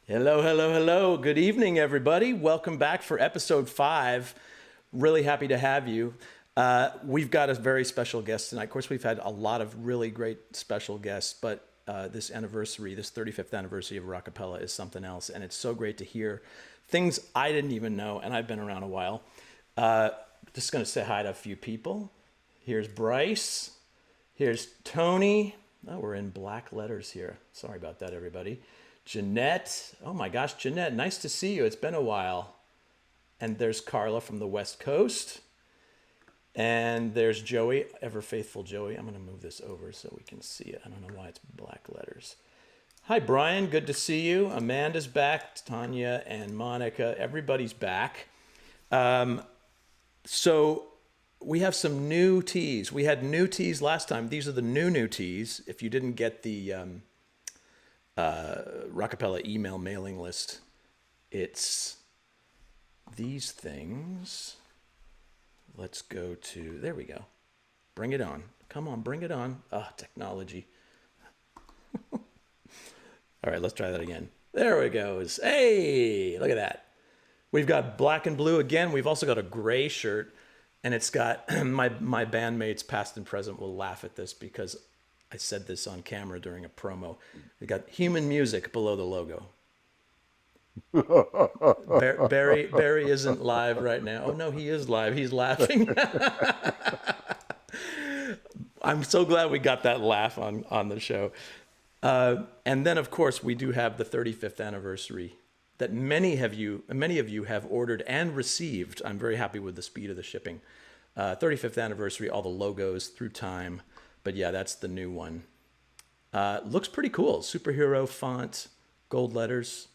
Hello, hello, hello. Good evening, everybody. Welcome back for episode 5. Really happy to have you. We've got a very special guest tonight. Of course, we've had a lot of really great special guests, but this anniversary, this 35th anniversary of Rockapella is something else. And it's so great to hear things I didn't even know, and I've been around a while. Just going to say hi to a few people. Here's Bryce. Here's Tony. Oh, we're in black letters here. Sorry about that, everybody. Jeanette. Oh my gosh, Jeanette, nice to see you. It's been a while. And there's Carla from the West Coast. And there's Joey, ever faithful Joey. I'm going to move this over so we can see it. I don't know why it's black letters. Hi, Brian. Good to see you. Amanda's back. Tanya and Monica. Everybody's back. So we have some new teas. We had new teas last time. These are the new teas. If you didn't get the Rockapella email mailing list, it's these things. Let's go to, there we go. Bring it on. Come on, bring it on. Ah, technology. All right, let's try that again. There we go. Hey, look at that. We've got black and blue again. We've also got a gray shirt, and it's got, my bandmates past and present will laugh at this because I said this on camera during a promo. We got human music below the logo. Barry isn't live right now. Oh no, he is live. He's laughing. I'm so glad we got that laugh on the show. And then of course we do have the 35th anniversary that many of you have ordered and received. I'm very happy with the speed of the shipping. 35th anniversary, all the logos through time. But yeah, that's the new one. Looks pretty cool. Superhero font, gold letters.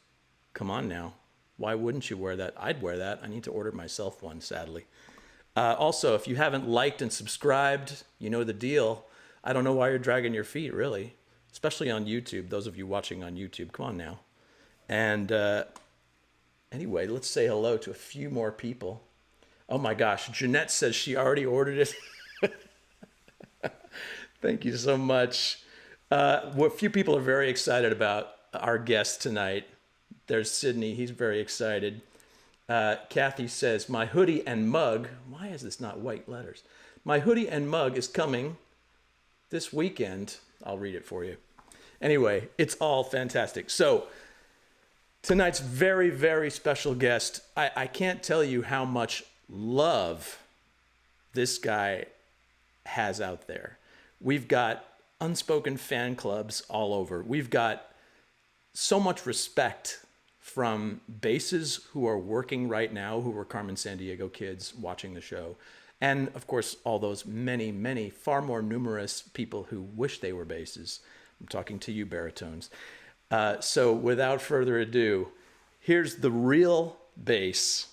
Come on now. Why wouldn't you wear that? I'd wear that. I need to order myself one, sadly. Also, if you haven't liked and subscribed, you know the deal. I don't know why you're dragging your feet, really. Especially on YouTube. Those of you watching on YouTube, come on now. And anyway, let's say hello to a few more people. Oh my gosh, Jeanette says she already ordered it. Thank you so much. A few people are very excited about our guest tonight. There's Sydney. He's very excited. Kathy says, my hoodie and mug. Why is this not white letters? My hoodie and mug is coming this weekend. I'll read it for you. Anyway, it's all fantastic. So tonight's very, very special guest. I can't tell you how much love this guy has out there. We've got unspoken fan clubs all over. We've got so much respect from basses who are working right now, who are Carmen Sandiego kids watching the show. And of course, all those many, many, far more numerous people who wish they were basses. I'm talking to you baritones. So without further ado, here's the real bass,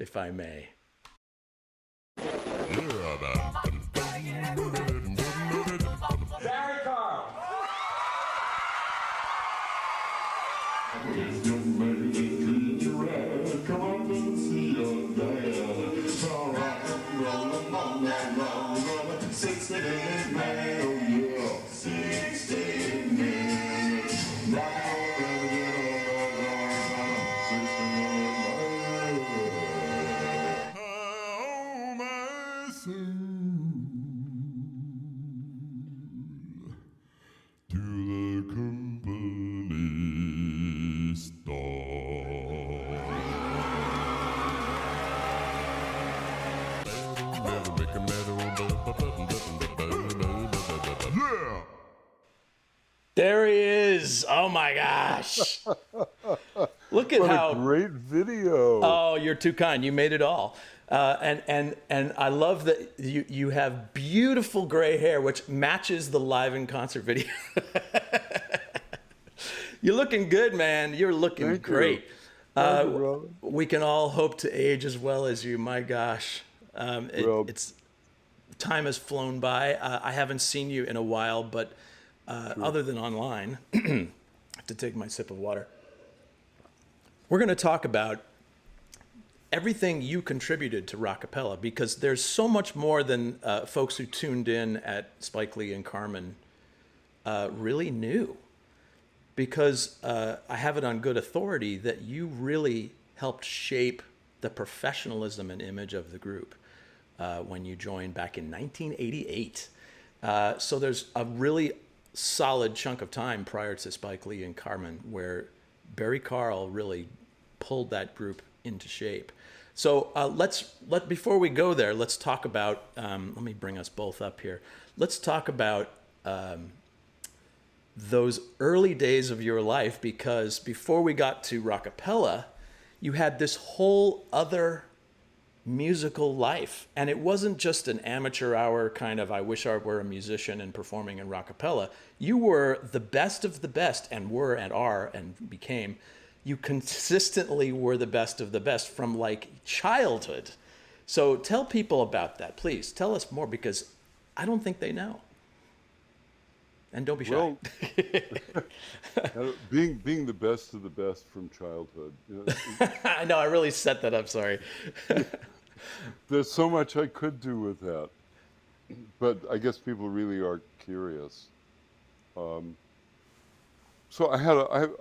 if I may. There he is. Oh my gosh. Look at what a great video. Oh, you're too kind. You made it all. And I love that you have beautiful gray hair, which matches the live in concert video. You're looking good, man. You're looking great. We can all hope to age as well as you. My gosh. It's time has flown by. I haven't seen you in a while, but other than online, I have to take my sip of water. We're going to talk about everything you contributed to Rockapella, because there's so much more than folks who tuned in at Spike Lee and Carmen really knew. because I have it on good authority that you really helped shape the professionalism and image of the group when you joined back in 1988. So there's a really solid chunk of time prior to Spike Lee and Carmen where Barry Carl really pulled that group into shape. So before we go there, let's talk about. Let me bring us both up here. Let's talk about those early days of your life, because before we got to Rockapella, you had this whole other musical life, and it wasn't just an amateur hour kind of I wish I were a musician and performing in Rockapella. You were the best of the best, and were and are and became. You consistently were the best of the best from like childhood. So tell people about that, please. Tell us more, because I don't think they know. And don't be shy. Well, being the best of the best from childhood. I know, I really set that up, sorry. There's so much I could do with that, but I guess people really are curious. So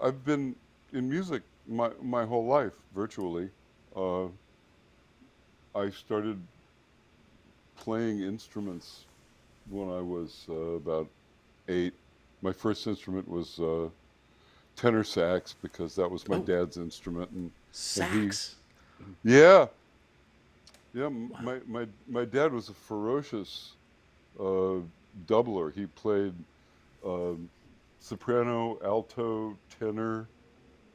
I've been in music my whole life, virtually. I started playing instruments when I was about 8. My first instrument was tenor sax, because that was my dad's instrument, and Sax. yeah, yeah. Wow. My dad was a ferocious doubler. He played uh, soprano, alto, tenor,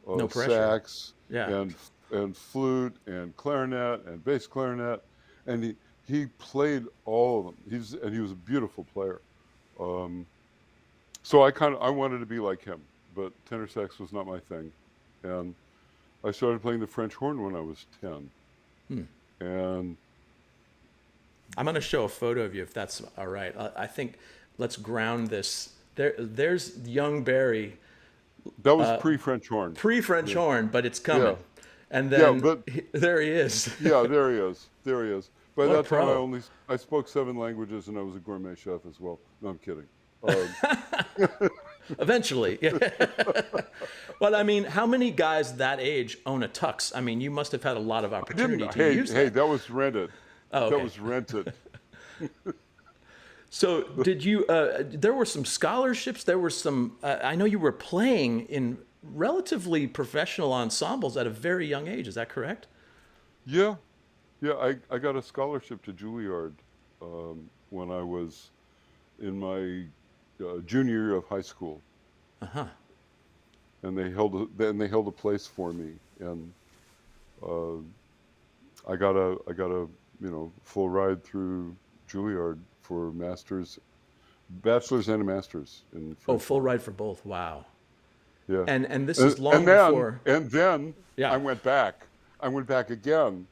No pressure. sax, Yeah. and flute, and clarinet, and bass clarinet, and he played all of them. He was a beautiful player. Um, so I wanted to be like him, but tenor sax was not my thing, and I started playing the French horn when I was 10, Hmm. and I'm going to show a photo of you if that's all right. I think let's ground this. There's young Barry, that was pre-French horn. pre-French Yeah, horn, but it's yeah, coming. And yeah. then But there he is. yeah, there he is. There he is. By What a that time, pro. I spoke 7 languages, and I was a gourmet chef as well. No, I'm kidding. Um, Eventually. Well, I mean, how many guys that age own a tux? I mean, you must have had a lot of I didn't. opportunity to Hey, use hey, that. that was rented. Oh, That okay. was rented. So did you, there were some scholarships, there were some, I know you were playing in relatively professional ensembles at a very young age. Is that correct? Yeah, yeah. I got a scholarship to Juilliard when I was in my junior year of high school, Uh-huh. and they held a place for me, and uh, I got a full ride through Juilliard for masters, bachelor's and a master's in Oh, French full horn. ride for both. Wow. Yeah, And this and, is and long then before, and then yeah. I went back. I went back again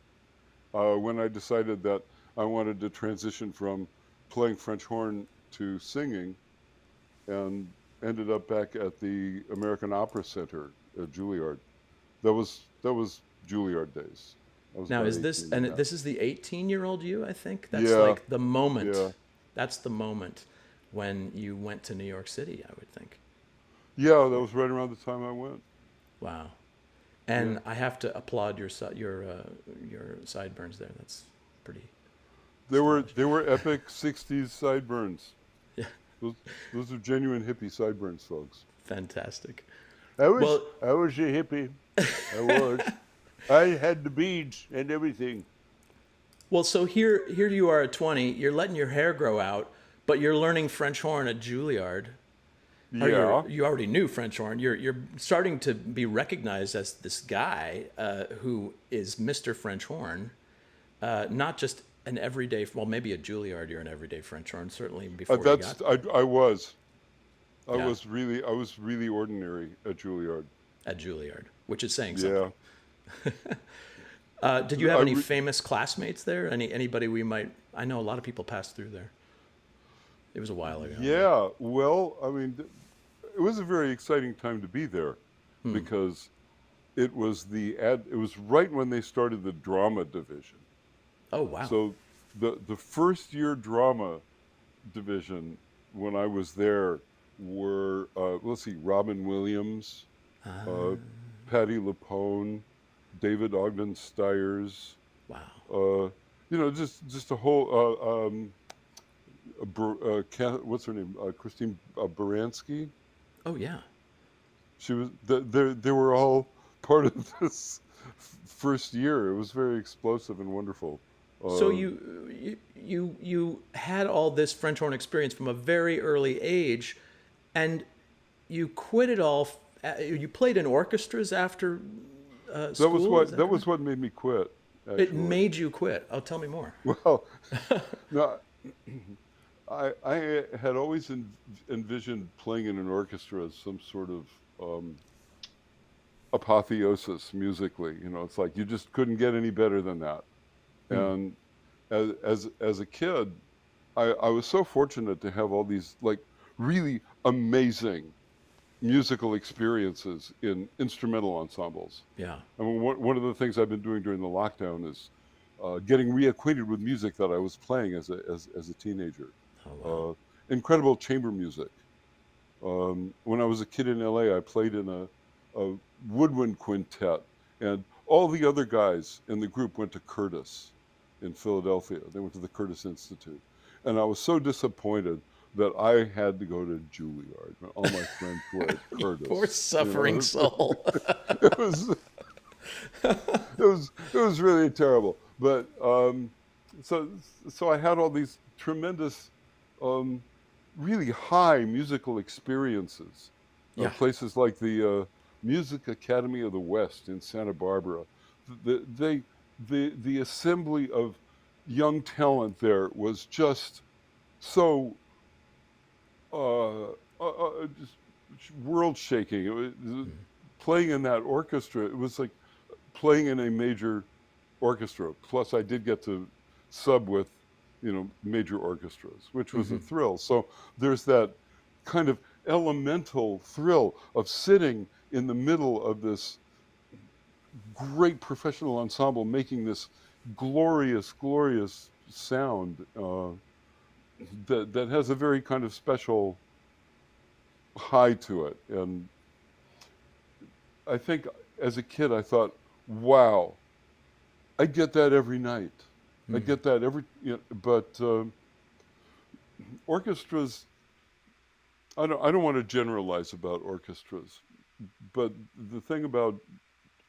when I decided that I wanted to transition from playing French horn to singing, and ended up back at the American Opera Center at Juilliard. That was Juilliard days. I was Now, about is this, 18 and then. this is the 18-year-old you, I think? That's Yeah, like the moment. yeah, That's the moment when you went to New York City, I would think. yeah. That was right around the time I went. Wow. Yeah, And I have to applaud your sideburns there. That's pretty stylish. they were epic '60s sideburns. Yeah, Those those are genuine hippie sideburns, folks. fantastic. I was Well, I was a hippie. I was. I had the beads and everything. so here you are at 20. You're letting your hair grow out, but you're learning French horn at Juilliard. Or Yeah. you already knew French horn. You're starting to be recognized as this guy who is Mr. French horn, not just an everyday. Well, maybe at Juilliard you're an everyday French horn. Certainly before you got That's I was. yeah I was really ordinary at Juilliard. at Juilliard, which is saying something. Yeah. Did you have I any re- famous classmates there? Anybody we might? I know a lot of people passed through there. It was a while ago, but yeah, well, I mean, it was a very exciting time to be there, because it was right when they started the drama division. oh wow, So the first year drama division when I was there were, let's see, Robin Williams, uh, Patti LuPone, David Ogden Stiers, Wow. just a whole, what's her name? Christine Baranski. Oh yeah. She was, they were all part of this first year. It was very explosive and wonderful. So Uh, you had all this French horn experience from a very early age, and you quit it all. You played in orchestras after school. Is that that correct? was what made me quit, It actually. made you quit. Oh, tell me more. Well, no, I had always envisioned playing in an orchestra as some sort of apotheosis musically. It's like you just couldn't get any better than that. And as a kid, I was so fortunate to have all these like really amazing musical experiences in instrumental ensembles. Yeah. I mean, one of the things I've been doing during the lockdown is getting reacquainted with music that I was playing as a teenager. Oh wow. Uh, Incredible chamber music. When I was a kid in LA, I played in a woodwind quintet, and all the other guys in the group went to Curtis in Philadelphia. They went to the Curtis Institute. And I was so disappointed that I had to go to Juilliard. All my friends were at Poor Curtis. suffering soul. It was it was really terrible. But so so I had all these tremendous, um, really high musical experiences. Yeah. Places like the Music Academy of the West in Santa Barbara. The assembly of young talent there was just so just world shaking. It was, playing in that orchestra, it was like playing in a major orchestra. Plus, I did get to sub with, major orchestras, which was a thrill. So there's that kind of elemental thrill of sitting in the middle of this great professional ensemble making this glorious, glorious sound that has a very kind of special high to it. And I think as a kid, I thought, wow, I get that every night. I get that every, but orchestras, I don't want to generalize about orchestras, but the thing about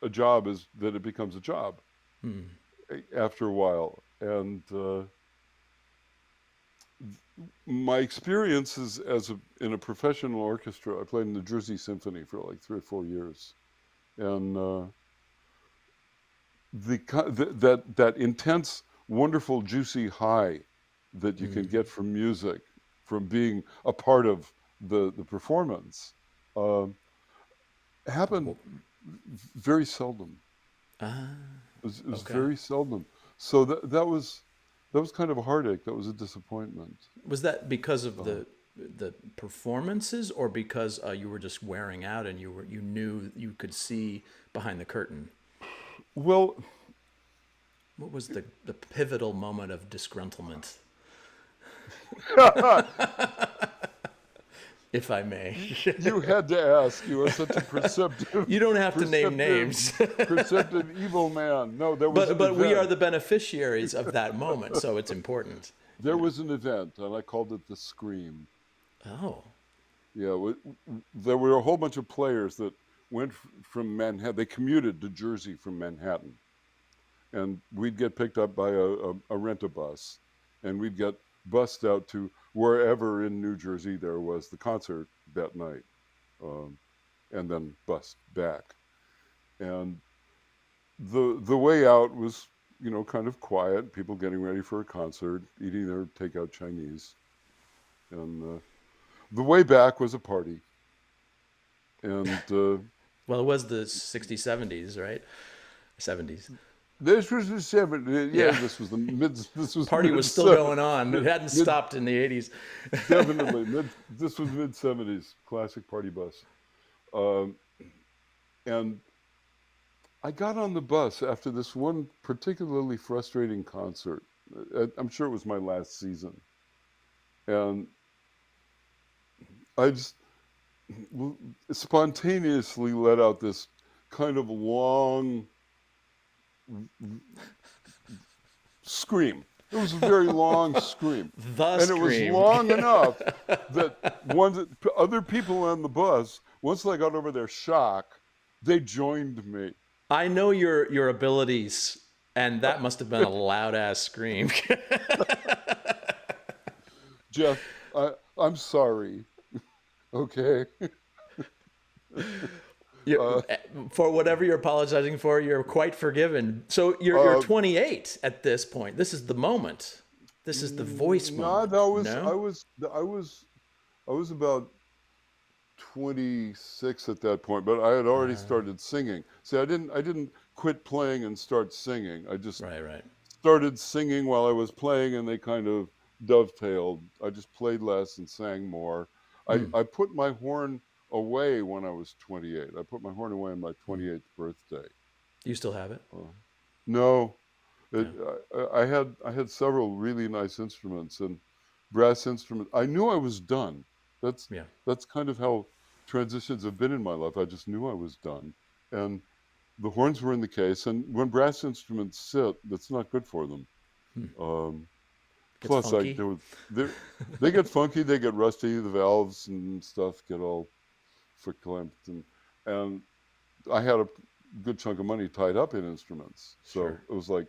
a job is that it becomes a job after a while. And my experiences in a professional orchestra, I played in the Jersey Symphony for like 3 or 4 years. And that intense, wonderful, juicy high that you can get from music, from being a part of the performance, uh, happened very seldom. Ah. It was Okay. very seldom. So that was kind of a heartache. That was a disappointment. Was that because of Uh, the performances, or because you were just wearing out and you knew you could see behind the curtain? well, What was the pivotal moment of disgruntlement, if I may? you had to ask. You are such a You don't have to name perceptive, names, perceptive evil man. No, there was an but we are event. the beneficiaries of that moment, so it's important. There was an event, and I called it the Scream. Oh. Yeah, there were a whole bunch of players that went from Manhattan. They commuted to Jersey from Manhattan, and we'd get picked up by a rent-a-bus, and we'd get bussed out to wherever in New Jersey there was the concert that night, um, and then bussed back. And the way out was, kind of quiet, people getting ready for a concert, eating their takeout Chinese, and the way back was a party. And Well, it was the 60s, 70s, right? 70s. this was the yeah, Yeah. this was the mid. This was Party was still going on. It hadn't mid stopped in the 80s. definitely mid. This was mid-70s, classic party bus. Um, and I got on the bus after this one particularly frustrating concert. I'm sure it was my last season, and I just spontaneously let out this kind of long scream. It was a very long scream. The And it was scream. long enough that other people on the bus, once they got over their shock, they joined me. I know your abilities, and that must have been a loud ass scream. Jeff, I'm sorry. Okay. You, Uh, for whatever you're apologizing for, you're quite forgiven. So you're uh, 28 at this point. This is the moment. This is the voice no, moment. No? I was about 26 at that point, but I had already started singing. See, I didn't quit playing and start singing. I just Right, right. started singing while I was playing, and they kind of dovetailed. I just played less and sang more. I put my horn away when I was 28. I put my horn away on my 28th birthday. You still have it? Uh, no, it, No. I had several really nice instruments and brass instruments. I knew I was done. That's Yeah. that's kind of how transitions have been in my life. I just knew I was done, and the horns were in the case. And when brass instruments sit, that's not good for them. Um, Gets Plus, funky. they they get funky, they get rusty, the valves and stuff get all verklempt, and I had a good chunk of money tied up in instruments, so Sure. it was like,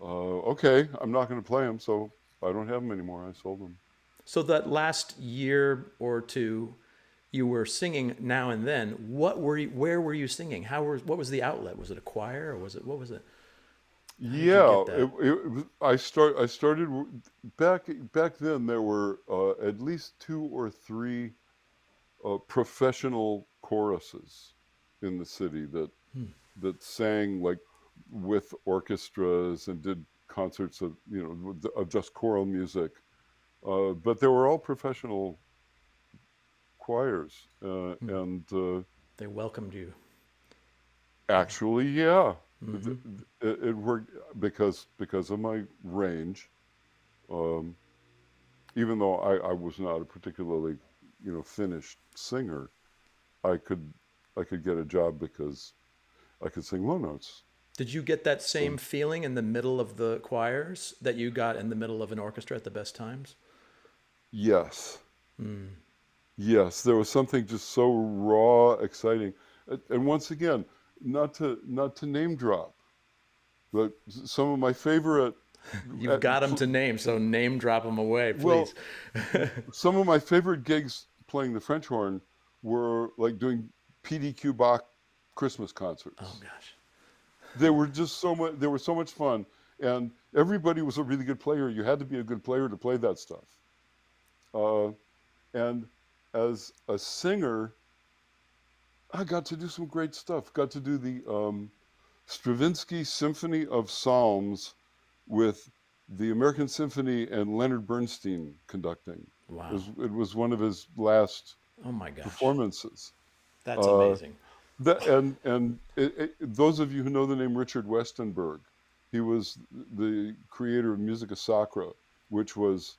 okay, I'm not going to play them, so I don't have them anymore. I sold them. So that last year or two, you were singing now and then. What were you, where were you singing? What was the outlet? Was it a choir or what was it? How did you Yeah, get that? I started back then. There were at least two or three professional choruses in the city that sang like with orchestras and did concerts of of just choral music. But they were all professional choirs, and They welcomed you. Yeah. actually, yeah, it worked because of my range. Um, Even though I was not a particularly finished singer, I could I could get a job because I could sing low notes. Did you get that same So feeling in the middle of the choirs that you got in the middle of an orchestra at the best times? yes, yes, there was something just so raw, exciting, and once again, not to name drop, but some of my favorite, You've uh, got them to pl- name, so name drop them away, please. well, some of my favorite gigs playing the French horn were like doing PDQ Bach Christmas Oh concerts. gosh. They were just so much. They were so much fun, and everybody was a really good player. You had to be a good player to play that stuff. Uh, and as a singer, I got to do some great stuff. Got to do the Stravinsky Symphony of Psalms with the American Symphony and Leonard Bernstein conducting. Wow. It was one of his last Oh my gosh. performances. That's Uh, amazing. those of you who know the name Richard Westenberg, he was the creator of Musica Sacra, which was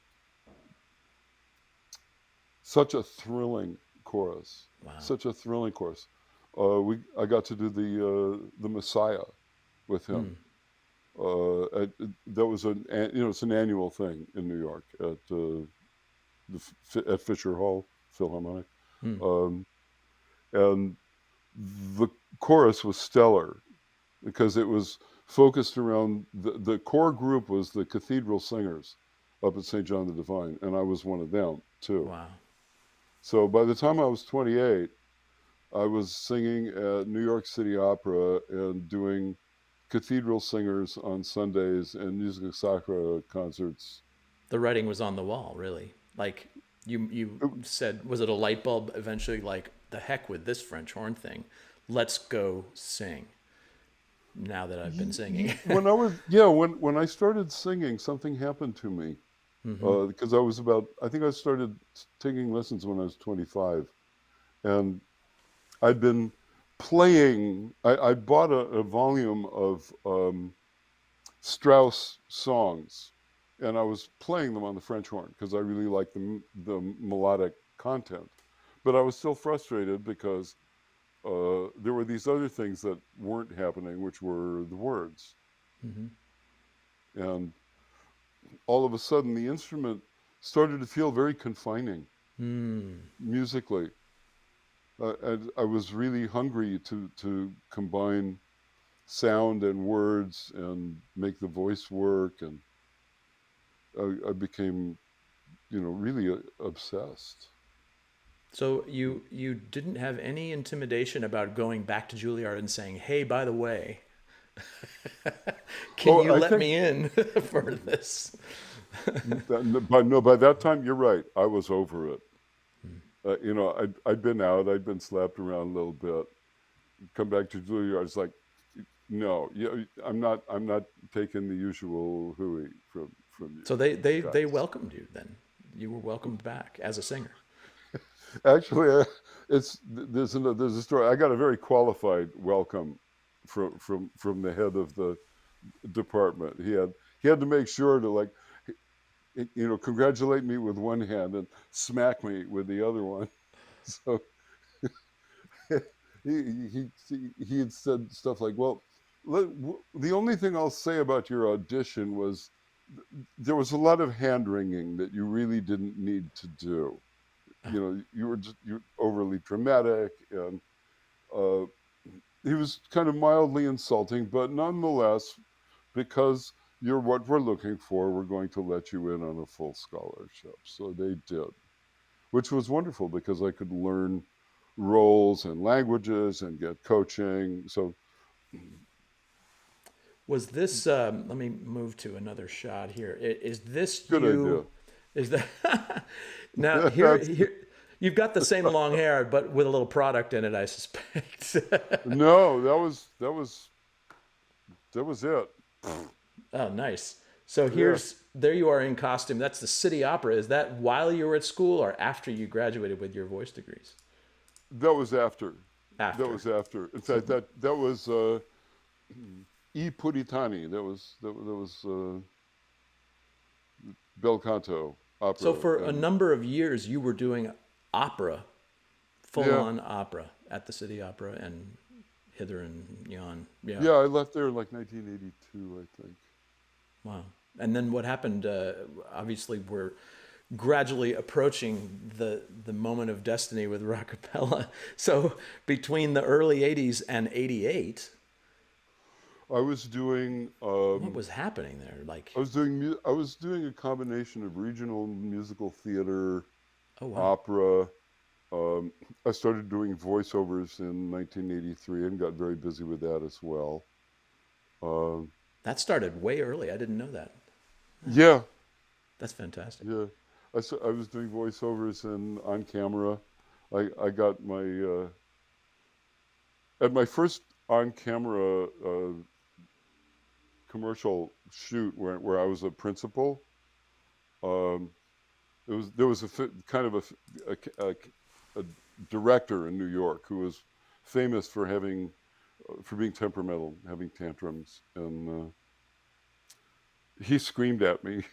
such a thrilling chorus, Wow. such a thrilling chorus. I got to do the Messiah with him. That was it's an annual thing in New York at Fisher Hall Philharmonic, um, and the chorus was stellar because it was focused around the core group was the cathedral singers up at St. John the Divine, and I was one of them too. Wow. So by the time I was 28, I was singing at New York City Opera and doing cathedral singers on Sundays and Musica Sacra concerts. The writing was on the wall, really. Like you said, was it a light bulb eventually? Like the heck with this French horn thing, let's go sing. Now that I've been singing. When when I started singing, something happened to me because I think I started taking lessons when I was 25, and I'd been playing. I bought a volume of Strauss songs, and I was playing them on the French horn because I really liked the melodic content. but I was still frustrated because there were these other things that weren't happening, which were the words. Mm-hmm. And all of a sudden, the instrument started to feel very confining Mm. musically. And I was really hungry to combine sound and words and make the voice work. And I became, really obsessed. So you didn't have any intimidation about going back to Juilliard and saying, "Hey, by the way, can Oh, you I let think me in for this?" by that time, you're right. I was over it. I'd been out. I'd been slapped around a little bit. Come back to Juilliard. I was like, no, I'm not taking the usual hooey from you So they guys. welcomed you then. You were welcomed back as a singer. Actually, there's a story. I got a very qualified welcome from the head of the department. He had to make sure to, like, congratulate me with one hand and smack me with the other one. So he had said stuff like, "Well, the only thing I'll say about your audition was there was a lot of hand wringing that you really didn't need to do. You're overly dramatic." And uh, he was kind of mildly insulting, but nonetheless, because you're what we're looking for, we're going to let you in on a full scholarship. So they did, which was wonderful because I could learn roles and languages and get coaching. So Was this? Let me move to another shot here. Is this good idea. you? Is that now here? That's Here you've got the same long hair, but with a little product in it, I suspect. no, that was it. Oh, nice. So Yeah, there you are in costume. That's the City Opera. Is that while you were at school or after you graduated with your voice degrees? that was after. That After. was after. In So fact, that was I Puritani. That was bel canto so opera. for a And number of years you were doing opera, full yeah, on opera at the City Opera and hither and yon. Yeah. yeah, I left there in like 1982, I think. Wow. And then what happened? Obviously, we're gradually approaching the moment of destiny with Rockapella. So between the early '80s and '88, I was doing what was happening there? Like, I was doing a combination of regional musical theater, oh wow, opera. Um, I started doing voiceovers in 1983 and got very busy with that as well. Um, that started way early. I didn't know that. yeah, That's fantastic. yeah. I was doing voiceovers and on camera. I got at my first on camera commercial shoot where I was a principal. Um, there was kind of a director in New York who was famous for being temperamental, having tantrums, and he screamed at me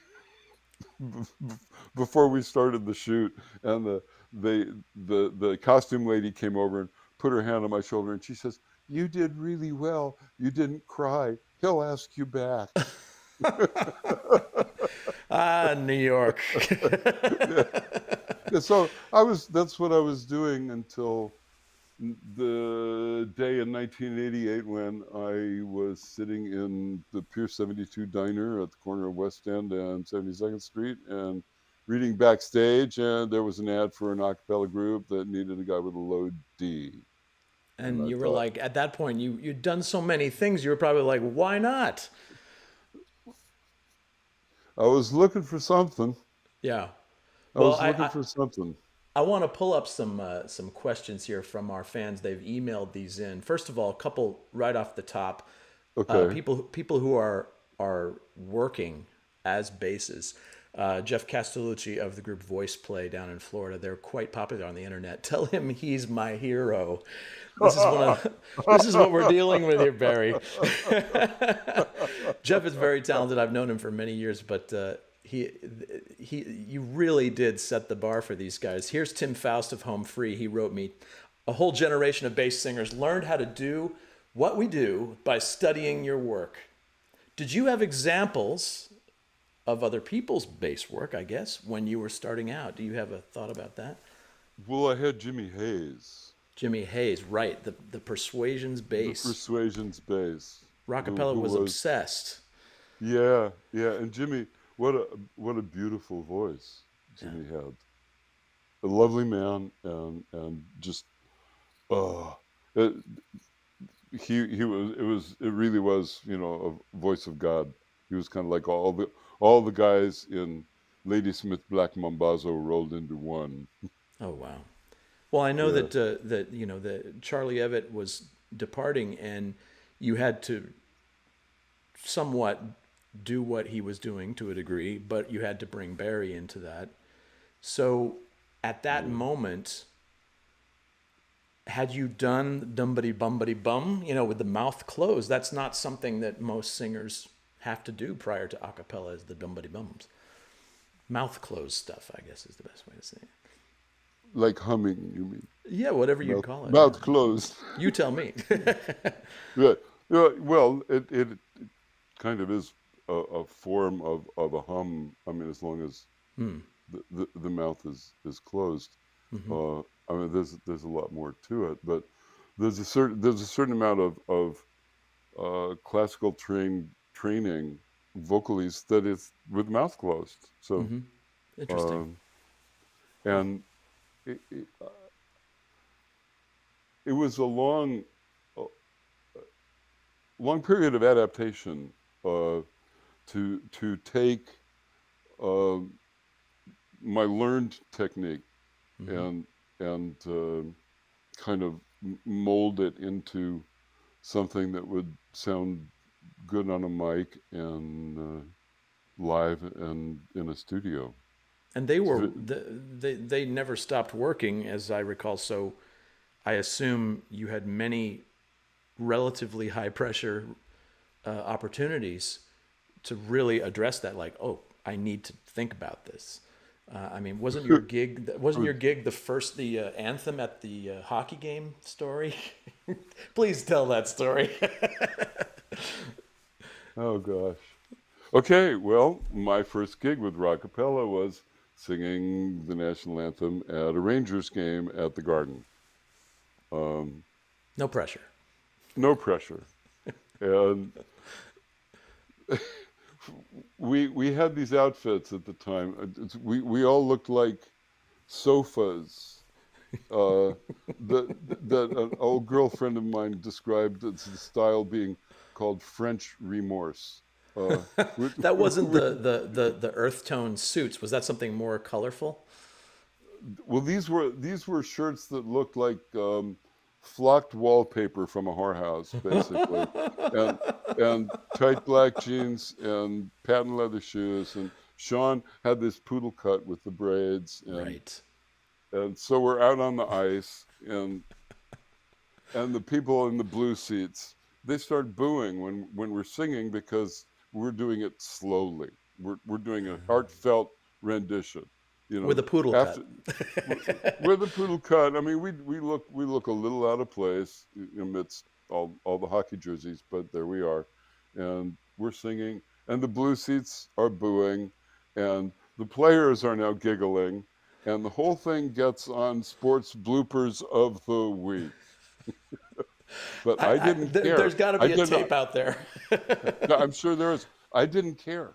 before we started the shoot, and the costume lady came over and put her hand on my shoulder, and she says, "You did really well. You didn't cry. He'll ask you back." Ah, New York. Yeah. So that's what I was doing until the day in 1988 when I was sitting in the Pier 72 diner at the corner of West End and 72nd Street and reading backstage, and there was an ad for an a cappella group that needed a guy with a low D. And And I you were thought, like, at that point, you'd done so many things. You were probably like, why not? I was looking for something. Yeah. I Well, was looking for something. I want to pull up some questions here from our fans. They've emailed these in. First of all, a couple right off the top. Okay. People who are working as basses. Jeff Castellucci of the group Voice Play down in Florida. They're quite popular on the internet. Tell him he's my hero. This is this is what we're dealing with here, Barry. Jeff is very talented. I've known him for many years, but he you really did set the bar for these guys. Here's Tim Faust of Home Free. He wrote me, a whole generation of bass singers learned how to do what we do by studying your work. Did you have examples of other people's bass work, I guess, when you were starting out? Do you have a thought about that? Well, I had Jimmy Hayes, Jimmy Hayes, right, the Persuasions the bass. Persuasions bass, Rockapella who was was, obsessed. yeah, yeah. And Jimmy, what a beautiful voice Yeah. Jimmy had. A lovely man, and just, uh, it, it really was, a voice of God. He was kind of like all the guys in Ladysmith Black Mambazo rolled into one. Oh wow. Well, I know Yeah. that that Charlie Evett was departing, and you had to somewhat do what he was doing to a degree, but you had to bring Barry into that. So, at that Yeah. moment, had you done dumbity bumbity bum, with the mouth closed? That's not something that most singers have to do prior to a cappella, is the dumbity bums. Mouth closed stuff, I guess, is the best way to say it. Like humming, you mean? Yeah, whatever you'd Mouth, call it. Yeah. mouth closed. You tell me. Yeah. Yeah, well, it kind of is a form of a hum. I mean, as long as Hmm. the mouth is closed. Mm-hmm. Uh, I mean, there's a lot more to it, but there's a certain amount of classical training vocally that is with mouth closed. So, Mm-hmm. Interesting. um, and it, it, it was a uh, long period of adaptation uh, to take uh, my learned technique Mm-hmm. and kind of mold it into something that would sound good on a mic and live and in a studio. And they never stopped working, as I recall. So I assume you had many relatively high pressure opportunities to really address that. Like, oh, I need to think about this. I mean, wasn't your gig the first the anthem at the hockey game story? Please tell that story. Oh gosh. Okay, well, my first gig with Rockapella was singing the national anthem at a Rangers game at the Garden. Um, No pressure. no pressure, and we had these outfits at the time. We all looked like sofas. Uh, that an old girlfriend of mine described as the style being called French remorse. Uh, we, That wasn't we, the earth tone suits. Was that something more colorful? well, these were shirts that looked like flocked wallpaper from a whorehouse, basically, and and tight black jeans and patent leather shoes. And Sean had this poodle cut with the braids, Right. and so we're out on the ice, and the people in the blue seats, they start booing when we're singing because we're doing it slowly. We're doing a heartfelt rendition, you With know. a poodle After cut. with a poodle cut, I mean, we look a little out of place amidst all the hockey jerseys, but there we are, and we're singing, and the blue seats are booing, and the players are now giggling, and the whole thing gets on sports bloopers of the week. But I didn't care. There's got to I be a did not. tape out there. No, I'm sure there is. I didn't care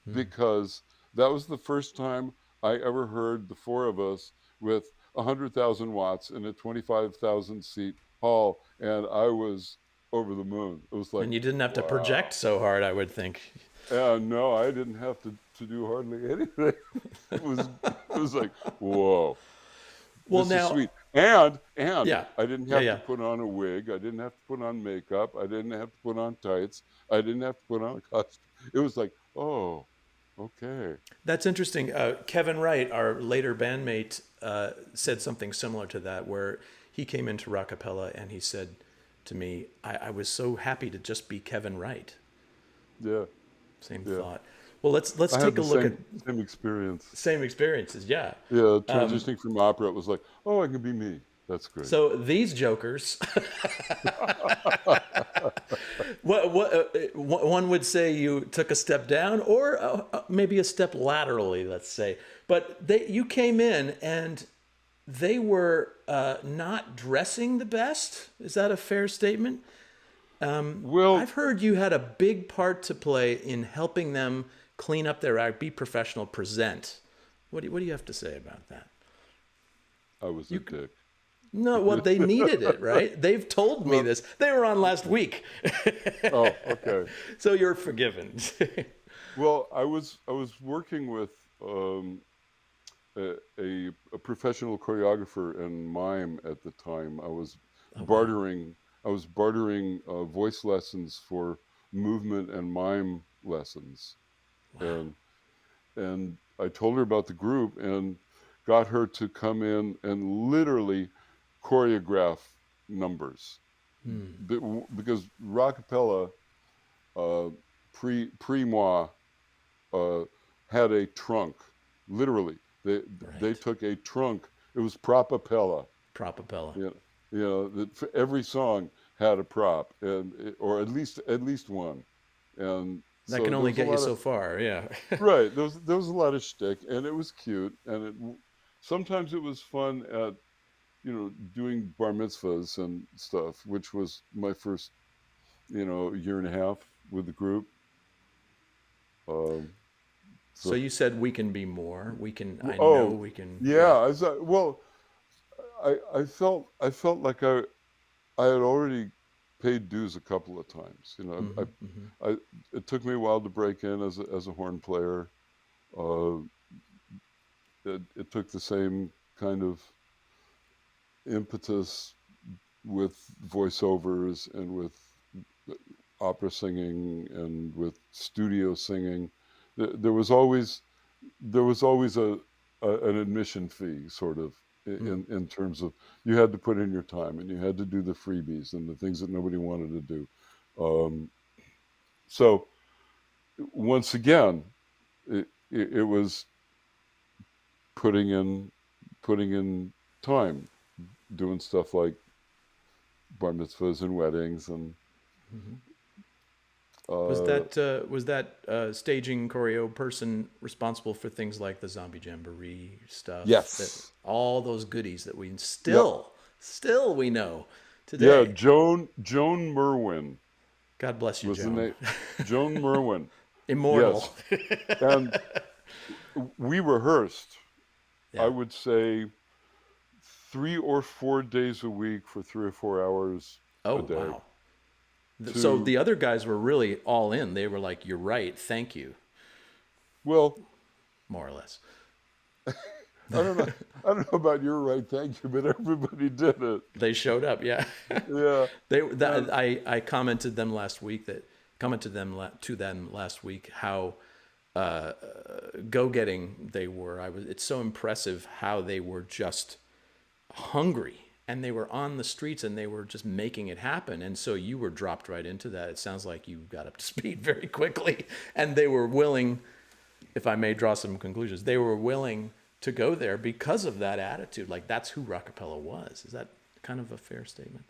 Hmm. because that was the first time I ever heard the four of us with 100,000 watts in a 25,000 seat hall, and I was over the moon. It was like, And you didn't have to project wow. so hard, I would think. No, I didn't have to do hardly anything. It was like, whoa, Well, this is now, sweet. And yeah, I didn't yeah, have to yeah. put on a wig. I didn't have to put on makeup. I didn't have to put on tights. I didn't have to put on a costume. It was like, oh, okay. That's interesting. Kevin Wright, our later bandmate, said something similar to that, where he came into Rockapella and he said to me, I was so happy to just be Kevin Wright. Yeah, Same yeah. thought. Well, let's I had take a the look at same experience. same experiences. Yeah. Yeah, transitioning from opera, it was like, oh, I can be me. That's great. So these jokers, one would say you took a step down, or maybe a step laterally, let's say. But you came in and they were not dressing the best. Is that a fair statement? Well, I've heard you had a big part to play in helping them clean up their act, be professional, present. What do you have to say about that? I was a You dick. No, well, they needed it, right? They've told me Well, this. They were on last week. oh, okay. So you're forgiven. Well, I was working with a professional choreographer and mime at the time. Oh, wow. I was bartering voice lessons for movement and mime lessons, Wow. and I told her about the group and got her to come in and literally choreograph numbers. Because Rockapella, uh, pre moi, uh, had a trunk. Literally, they Right. took a trunk. It was propapella. Propapella. That every song had a prop, or at least one, and That so can there only was a get you lot of so far. Yeah. right. There was a lot of shtick, and it was cute, and sometimes it was fun at doing bar mitzvahs and stuff, which was my first year and a half with the group. Um, So so you said we can be more. We can. I know oh we can. yeah, Yeah. well, I felt like I had already paid dues a couple of times. I it took me a while to break in as a horn player. Uh, it took the same kind of impetus with voiceovers and with opera singing and with studio singing. There was always an admission fee, sort of, in terms of you had to put in your time and you had to do the freebies and the things that nobody wanted to do. Um, so once again, it was putting in putting in time, doing stuff like bar mitzvahs and weddings and uh, Was that staging choreo person responsible for things like the Zombie Jamboree stuff? That yes. all those goodies that we Yep. still we know Yeah, today. Joan Merwin God bless you, was the Joan. name. Joan Merwin. Immortal. Yes. And we rehearsed, I Yeah. would say, 3 or 4 days a week for 3 or 4 hours Oh, a day. wow. So To the other guys were really all in. They were like, "You're right. Thank you," well, more or less. I don't know. I don't know about your right, thank you, but everybody did it. They showed up. Yeah. Yeah, and I commented them last week that commented them to them last week how go-getting they were. It's so impressive how they were just hungry and they were on the streets and they were just making it happen. And so you were dropped right into that. It sounds like you got up to speed very quickly and they were willing, if I may draw some conclusions, they were willing to go there because of that attitude. Like that's who Rockapella was. Is that kind of a fair statement?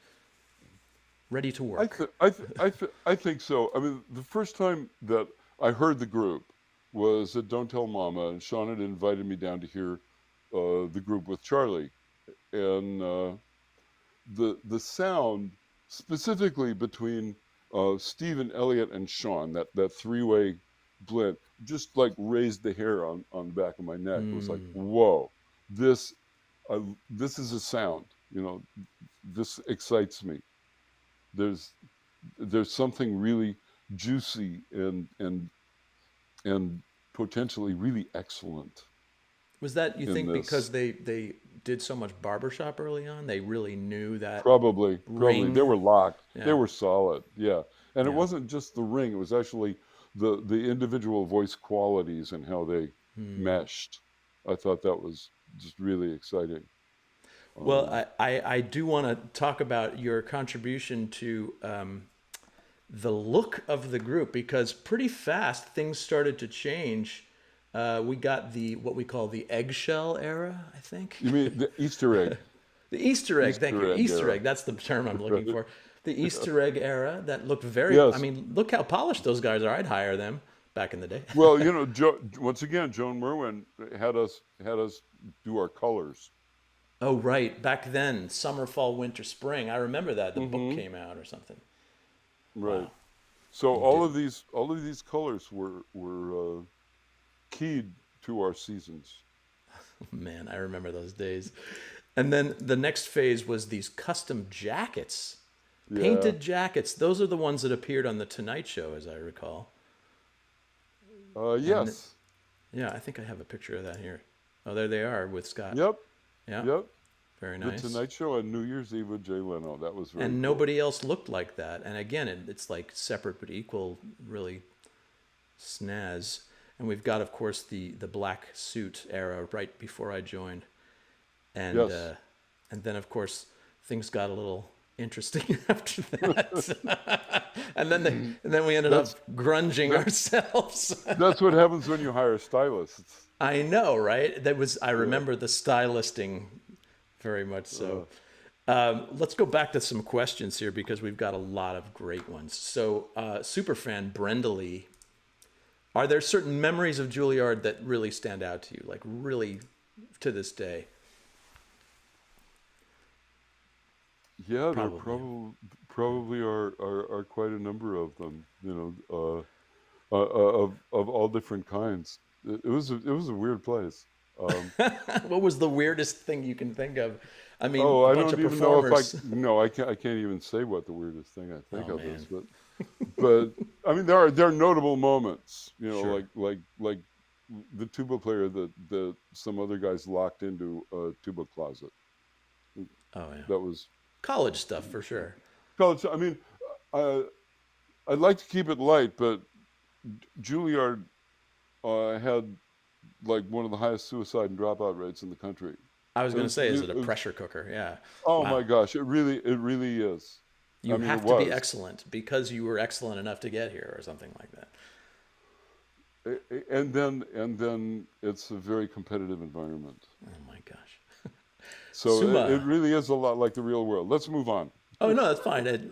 Ready to I work. th- I th- I th- I think so. I mean, the first time that I heard the group was at Don't Tell Mama, and Sean had invited me down to hear the group with Charlie, and the sound specifically between Stephen Elliott and Sean, that three-way blend, just like raised the hair on the back of my neck. It was like, whoa, this this is a sound. This excites me. There's there's something really juicy and potentially really excellent Was that, you in think, this. because they did so much barbershop early on? They really knew that Probably they ring? were locked. They Yeah. were solid. Yeah, and it Yeah. wasn't just the ring. It was actually the individual voice qualities and how they meshed. I thought that was just really exciting. Well, Um, I do want to talk about your contribution to the look of the group, because pretty fast things started to change. We got what we call the eggshell era, I think. You mean the Easter egg? The Easter egg, thank you. Easter egg Easter era. egg, that's the term I'm looking Right. for. The Easter egg era that looked very, I Yes. mean, look how polished those guys are. I'd hire them back in the day. Well, once again, Joan Merwin had us do our colors. Oh, right. Back then, summer, fall, winter, spring. I remember that. The book Hmm. came out or something. Right. Wow. So You did. all of these colors were keyed to our seasons. Man, I remember those days. And then the next phase was these custom jackets, Yeah. painted jackets. Those are the ones that appeared on The Tonight Show, as I recall. And Yes. yeah, I think I have a picture of that here. Oh, there they are with Scott. Yep. Yeah, Yep. very The nice. Tonight Show on New Year's Eve with Jay Leno. That was very And cool. nobody else looked like that. And again, it's like separate but equal, really snaz. And we've got, of course, the black suit era right before I joined, and Yes. and then of course things got a little interesting after that. And then we ended up That's grunging that, ourselves. that's what happens when you hire stylists. I know, right? I Yeah. remember the stylisting very much so. Uh, Let's go back to some questions here because we've got a lot of great ones. So, superfan Brenda Lee, are there certain memories of Juilliard that really stand out to you, like really to this day? yeah, there Probably. probably are quite a number of them. Of all different kinds. It was a weird place. Um, What was the weirdest thing you can think of? I mean, oh, a I bunch don't of even know if I performers. no, I can't even say what the weirdest thing I think Oh of is, man, but I mean there are notable moments. sure. Like the tuba player that some other guys locked into a tuba closet. Oh yeah, That was college stuff for sure. college. I mean, uh, I'd like to keep it light, but Juilliard had like one of the highest suicide and dropout rates in the country. I was It going to was, say, is it, it a it was pressure cooker? Yeah. oh my Wow. gosh, it really is. I You mean, it have to be was. excellent because you were excellent enough to get here or something like that. And then it's a very competitive environment. Oh my gosh. So it Suma. really is a lot like the real world. Let's move on. Oh no, that's fine.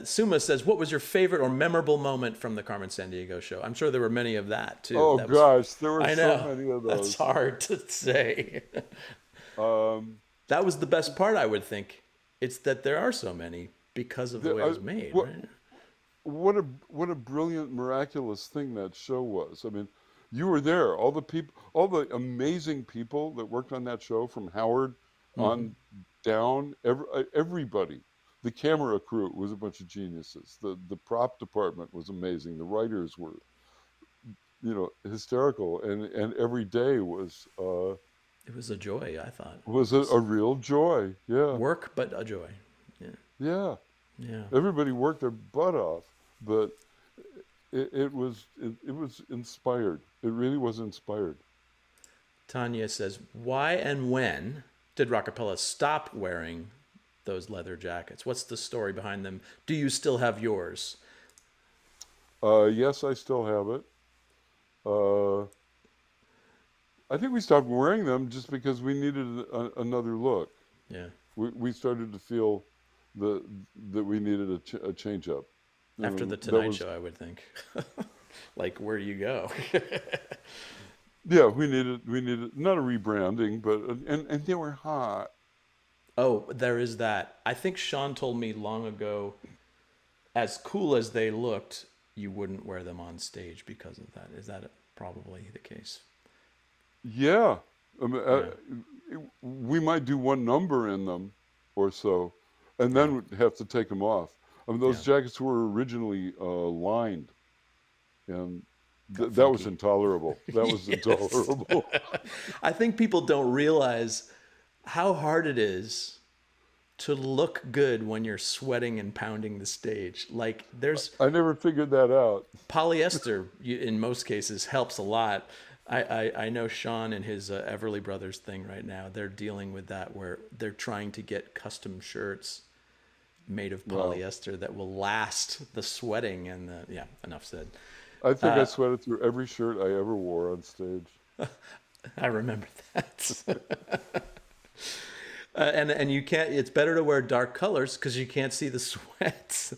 Suma says, "What was your favorite or memorable moment from the Carmen Sandiego show?" I'm sure there were many of that too. Oh That was, gosh, there were I so know, many of that's those. hard to say. Um, That was the best part, I would think. It's that there are so many because of the the, way it was made, what right? what a brilliant, miraculous thing that show was. I mean, you were there. All the people, all the amazing people that worked on that show, from Howard Mm-hmm. on down, everybody. The camera crew was a bunch of geniuses. The prop department was amazing. The writers were, hysterical, and every day It was a joy, I thought. was It a was real joy. Yeah, work, but a joy. Yeah, yeah. yeah. Everybody worked their butt off, but it was inspired. It really was inspired. Tanya says, "Why and when did Rockapella stop wearing those leather jackets? What's the story behind them? Do you still have yours?" Yes, I still have it. Uh, I think we stopped wearing them just because we needed another look. Yeah. We started to feel the that we needed a change up. After the That Tonight was Show, I would think. Like, where do you go? yeah. We needed not a rebranding, but and they were hot. Oh, there is that. I think Sean told me long ago, as cool as they looked, you wouldn't wear them on stage because of that. Is that probably the case? Yeah. I mean, Yeah. we might do one number in them or so, and Yeah. then we'd have to take them off. I mean, those Yeah. jackets were originally lined, and Got that was funky. intolerable. That was Yes. intolerable. I think people don't realize how hard it is to look good when you're sweating and pounding the stage. Like there's I never figured that out. polyester in most cases helps a lot. I know Sean and his Everly Brothers thing right now. They're dealing with that where they're trying to get custom shirts made of Wow. polyester that will last the sweating and the, yeah, enough said. I think I sweated through every shirt I ever wore on stage. I remember that. And you can't, it's better to wear dark colors because you can't see the sweat.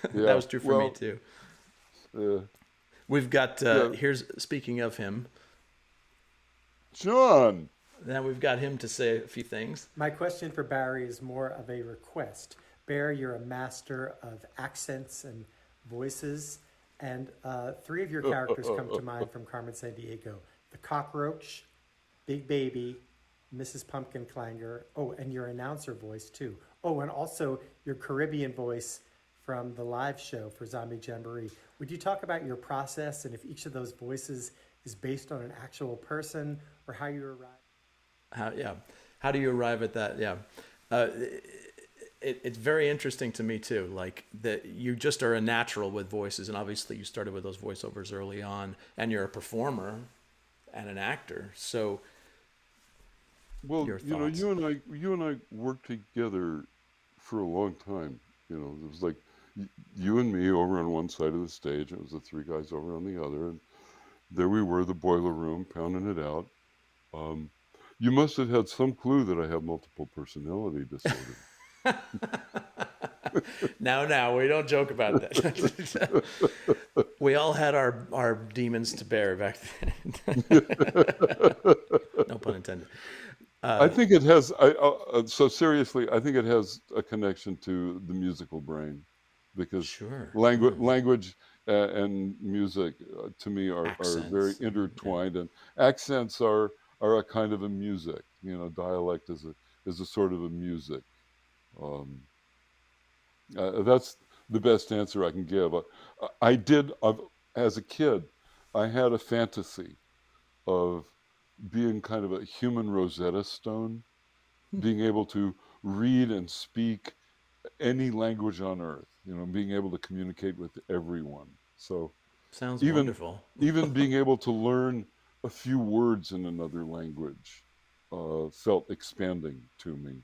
That Yeah. was true for me Well, too. uh, We've got, yeah. here's, speaking of him, John. now we've got him to say a few things. My question for Barry is more of a request. Barry, you're a master of accents and voices, and three of your characters come to mind from Carmen Sandiego: the cockroach, Big Baby, Mrs. Pumpkin Clanger. Oh, and your announcer voice too. Oh, and also your Caribbean voice from the live show for Zombie Jamboree. Would you talk about your process and if each of those voices is based on an actual person or how you arrive? How do you arrive at that? Yeah. It's very interesting to me too, like that you just are a natural with voices, and obviously you started with those voiceovers early on, and you're a performer and an actor. So Well, your you know, thoughts? you and I worked together for a long time. You know, it was like you and me over on one side of the stage, and it was the three guys over on the other, and there we were, the boiler room, pounding it out. Um, you must have had some clue that I have multiple personality disorder. Now, we don't joke about that. We all had our demons to bear back then. No pun intended. I think it has. So seriously, I think it has a connection to the musical brain, because Sure. language and music to me are very Accents. Yeah. intertwined, and accents are a kind of a music. You know, dialect is a sort of a music. Um, that's the best answer I can give. I did, as a kid, I had a fantasy of being kind of a human Rosetta Stone, being able to read and speak any language on earth, you know, being able to communicate with everyone. So Sounds even wonderful. even being able to learn a few words in another language felt expanding to me.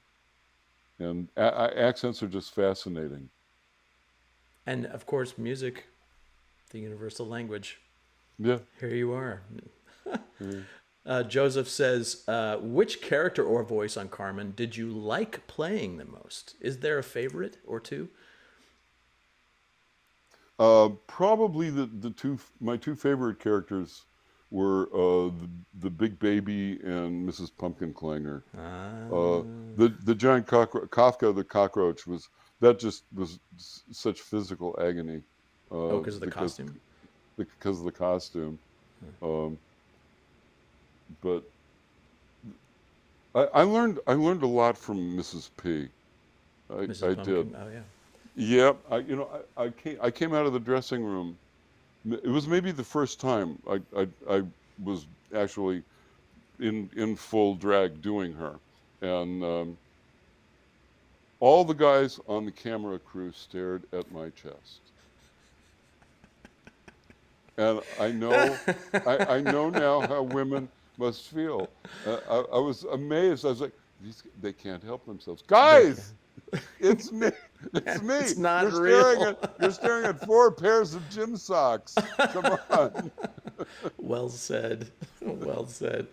And accents are just fascinating. And of course, music, the universal language. Yeah. Here you are. Yeah. Joseph says, which character or voice on Carmen did you like playing the most? Is there a favorite or two? Probably my two favorite characters were the Big Baby and Mrs. Pumpkin Clanger. Uh, the giant Kafka the cockroach just was such physical agony Oh, because of the because costume? of the costume. Um, but I learned a lot from Mrs. P. Mrs. I did. Pumpkin? Oh, yeah. Yeah, I came out of the dressing room. It was maybe the first time I was actually in full drag doing her, and all the guys on the camera crew stared at my chest, and I know now how women must feel. I was amazed. I was like, they can't help themselves, They guys. can. It's me. It's me. It's not You're real. staring at four pairs of gym socks. Come on. Well said. Well said.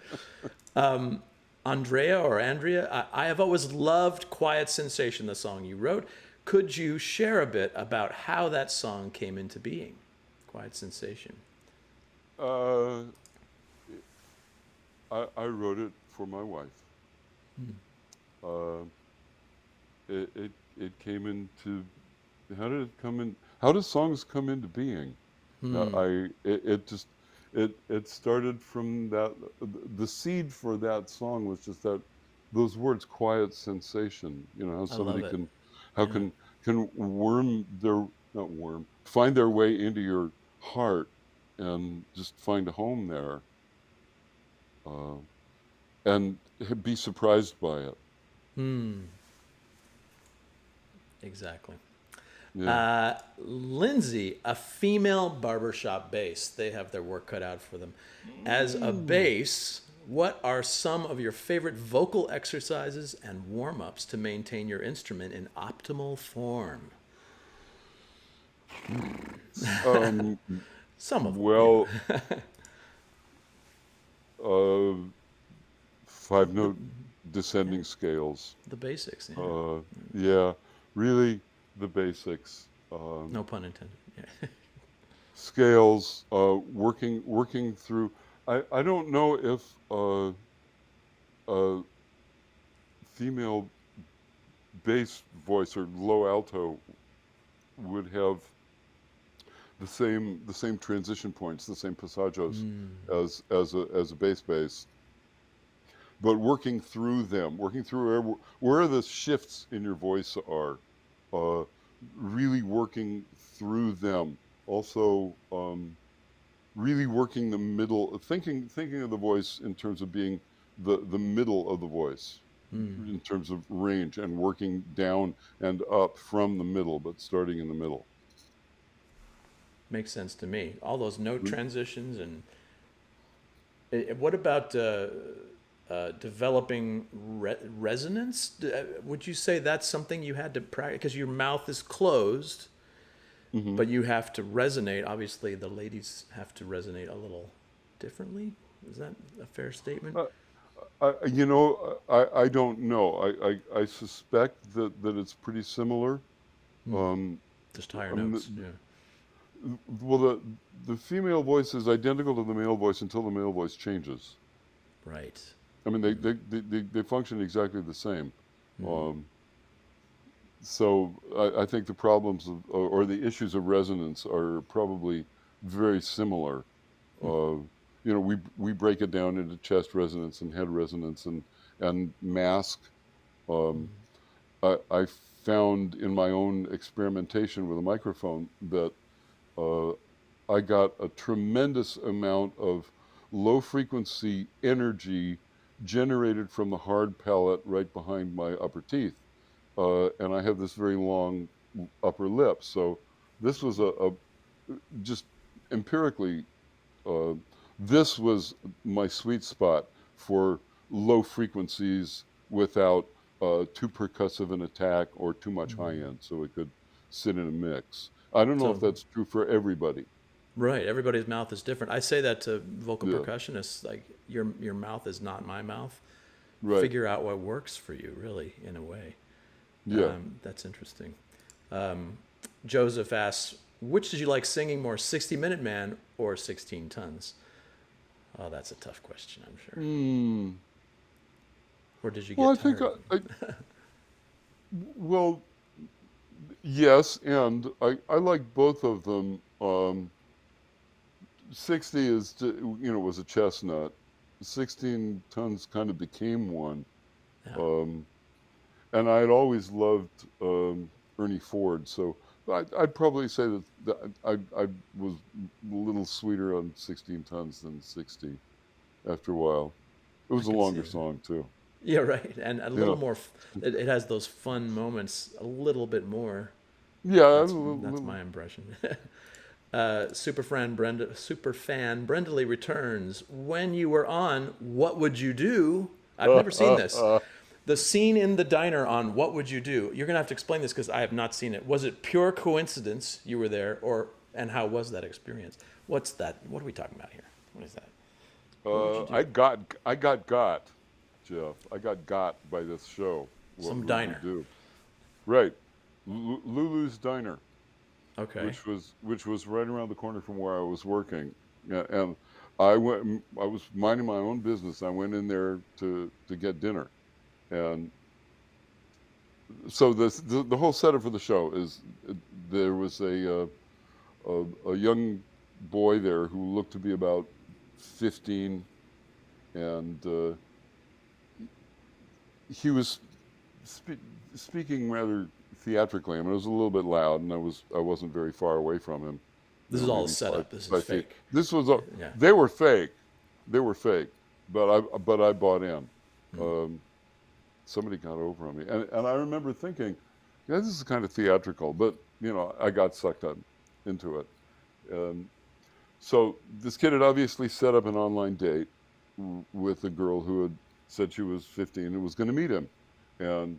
Andrea or Andrea, I have always loved Quiet Sensation, the song you wrote. Could you share a bit about how that song came into being? Quiet Sensation. Uh, I wrote it for my wife. Uh, it came into, how did it come in? How do songs come into being? It just it started from that. The seed for that song was just those words, quiet sensation. You know how I love somebody it. how Yeah. can worm their not worm find their way into your heart and just find a home there, uh, and be surprised by it. Exactly. Yeah. Lindsay, a female barbershop bass. They have their work cut out for them. As a Mm. bass, what are some of your favorite vocal exercises and warm-ups to maintain your instrument in optimal form? Um, Some of them, well, uh, five note descending scales. the basics. Yeah. Uh, yeah, really the basics. No pun intended. Yeah. Scales, working through. I don't know if a female bass voice or low alto would have the same transition points, the same passaggios as a bass, but working through them, working through where the shifts in your voice are, uh, really working through them. Also, really working the middle, thinking of the voice in terms of being the middle of the voice, in terms of range, and working down and up from the middle, but starting in the middle. Makes sense to me. All those note transitions and what about developing resonance? Would you say that's something you had to practice because your mouth is closed, but you have to resonate? Obviously, the ladies have to resonate a little differently. Is that a fair statement? I don't know. I suspect that it's pretty similar. Um, Just higher I mean, notes. Yeah. well, the female voice is identical to the male voice until the male voice changes. Right. I mean, they function exactly the same. Um, so I think the problems or the issues of resonance are probably very similar. We break it down into chest resonance and head resonance and mask. Um, I found in my own experimentation with a microphone that uh, I got a tremendous amount of low frequency energy generated from the hard palate right behind my upper teeth. And I have this very long upper lip. So this was a just empirically, uh, this was my sweet spot for low frequencies without too percussive an attack or too much high end. So it could sit in a mix. I don't know if So that's true for everybody. right, everybody's mouth is different. I say that to vocal Yeah, percussionists, like your mouth is not my mouth. right. Figure out what works for you, really, in a way. Yeah. That's interesting. Joseph asks, which did you like singing more, 60-Minute Man or 16 Tons? Oh, that's a tough question, I'm sure. Hmm. Or did you Well, get I think tired of them? well, yes, and I like both of them. 60 was a chestnut. 16 tons kind of became one. Yeah, Um, and I had always loved Ernie Ford, so I'd probably say that I was a little sweeter on 16 tons than 60 after a while. It I was a could see longer that. song too. Yeah, right. And a little Yeah, more, it has those fun moments a little bit more. yeah, That's my impression. Super fan Brenda Lee returns. When you were on What Would You Do? I've never seen this. The scene in the diner on What Would You Do? You're gonna have to explain this because I have not seen it. Was it pure coincidence you were there, and how was that experience? What's that? What are we talking about here? What is that? What would you I do? got, Jeff. I got by this show. What Some would you diner. do? Right, Lulu's Diner, Okay. which was right around the corner from where I was working. Yeah, and I went. I was minding my own business. I went in there to get dinner, and so the whole setup for the show is there was a young boy there who looked to be about 15, and he was speaking rather theatrically. I mean, it was a little bit loud, and I wasn't very far away from him. This is all a Maybe five setup. This is 5 feet. fake. This was Yeah. they were fake, but I bought in. Um, Somebody got over on me, and I remember thinking, yeah, this is kind of theatrical, but I got sucked up into it. Um, so this kid had obviously set up an online date. with a girl who had said she was 15 and was going to meet him. And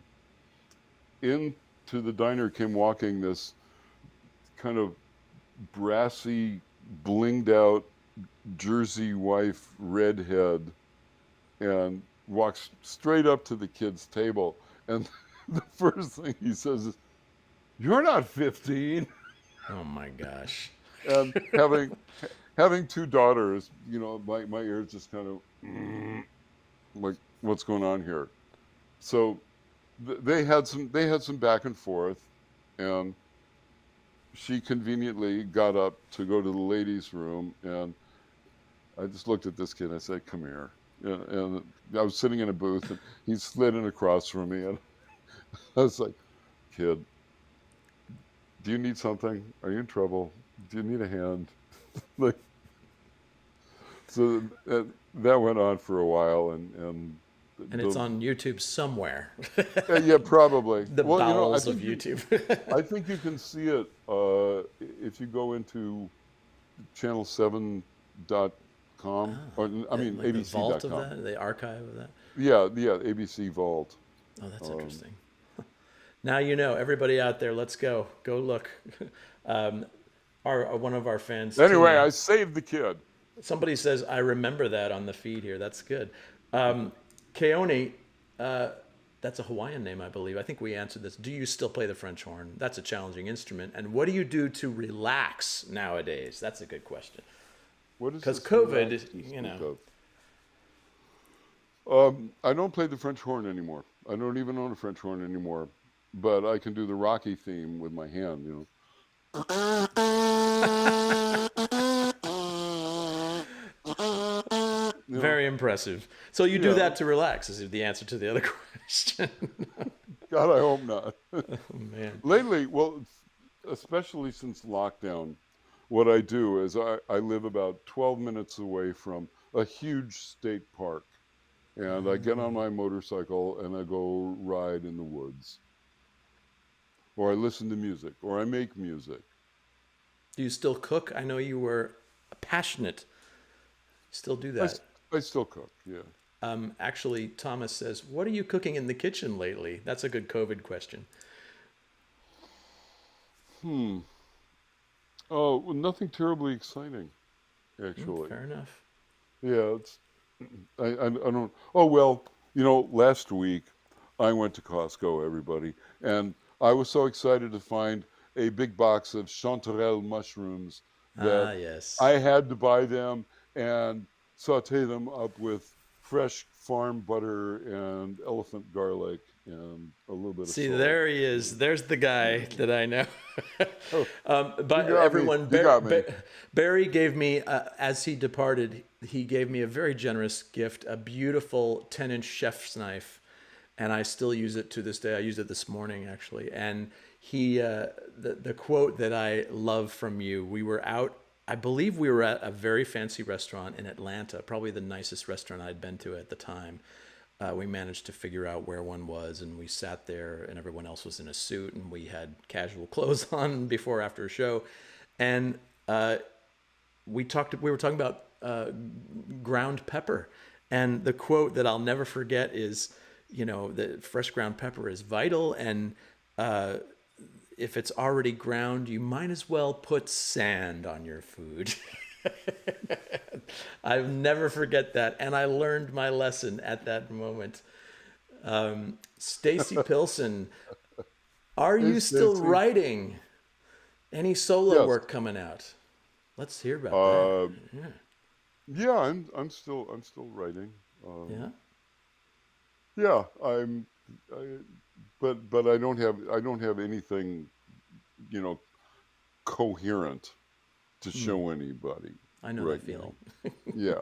into the diner came walking this kind of brassy, blinged out Jersey wife redhead, and walks straight up to the kid's table. And the first thing he says is, "You're not 15." Oh my gosh. And having two daughters, my ears just kind of like, what's going on here? So they had some back and forth, and she conveniently got up to go to the ladies' room, and I just looked at this kid and I said, "Come here." And I was sitting in a booth, and he slid in across from me, and I was like, "Kid, do you need something? Are you in trouble? Do you need a hand?" Like, so that went on for a while, and And it's on YouTube somewhere. yeah, probably. The Well, bowels of YouTube. I think you can see it if you go into channel7.com, or I mean Like the vault of abc.com. that, the archive of that. Yeah, ABC Vault. Oh, that's interesting. Now you know, everybody out there, let's go. Go look. One of our fans. Anyway, Tina, I saved the kid. somebody says, I remember that on the feed here. That's good. Keone, that's a Hawaiian name, I believe. I think we answered this. Do you still play the French horn? That's a challenging instrument. And what do you do to relax nowadays? That's a good question. What is Because this COVID, relax you you know. speak of? I don't play the French horn anymore. I don't even own a French horn anymore. But I can do the Rocky theme with my hand, Very impressive. So you do Yeah. that to relax, is the answer to the other question. God, I hope not. Oh, man. Lately, well, especially since lockdown, what I do is I live about 12 minutes away from a huge state park. And I get on my motorcycle and I go ride in the woods. Or I listen to music, or I make music. Do you still cook? I know you were passionate. Still do that. I still cook, yeah. Actually, Thomas says, what are you cooking in the kitchen lately? That's a good COVID question. Oh, well, nothing terribly exciting, actually. Fair enough. Yeah, I don't. Oh well, last week I went to Costco, everybody, and I was so excited to find a big box of chanterelle mushrooms Ah, that yes. I had to buy them and saute them up with fresh farm butter and elephant garlic and a little bit of See, salt. there he is. There's the guy that I know. But You got everyone, me. You got me. Barry gave me, as he departed, he gave me a very generous gift, a beautiful 10-inch chef's knife. And I still use it to this day. I used it this morning, actually. And the quote that I love from you, we were out, I believe we were at a very fancy restaurant in Atlanta, probably the nicest restaurant I'd been to at the time. We managed to figure out where one was, and we sat there, and everyone else was in a suit, and we had casual clothes on before, after a show. And we were talking about ground pepper. And the quote that I'll never forget is, that fresh ground pepper is vital, and if it's already ground, you might as well put sand on your food. I'll never forget that, and I learned my lesson at that moment. Stacy Pilson, are you still Stacey. writing? Any solo Yes. work coming out? Let's hear about that. Yeah, I'm still writing. Yeah. Yeah, but I don't have anything, coherent to show anybody. I know right that feeling. now. Yeah,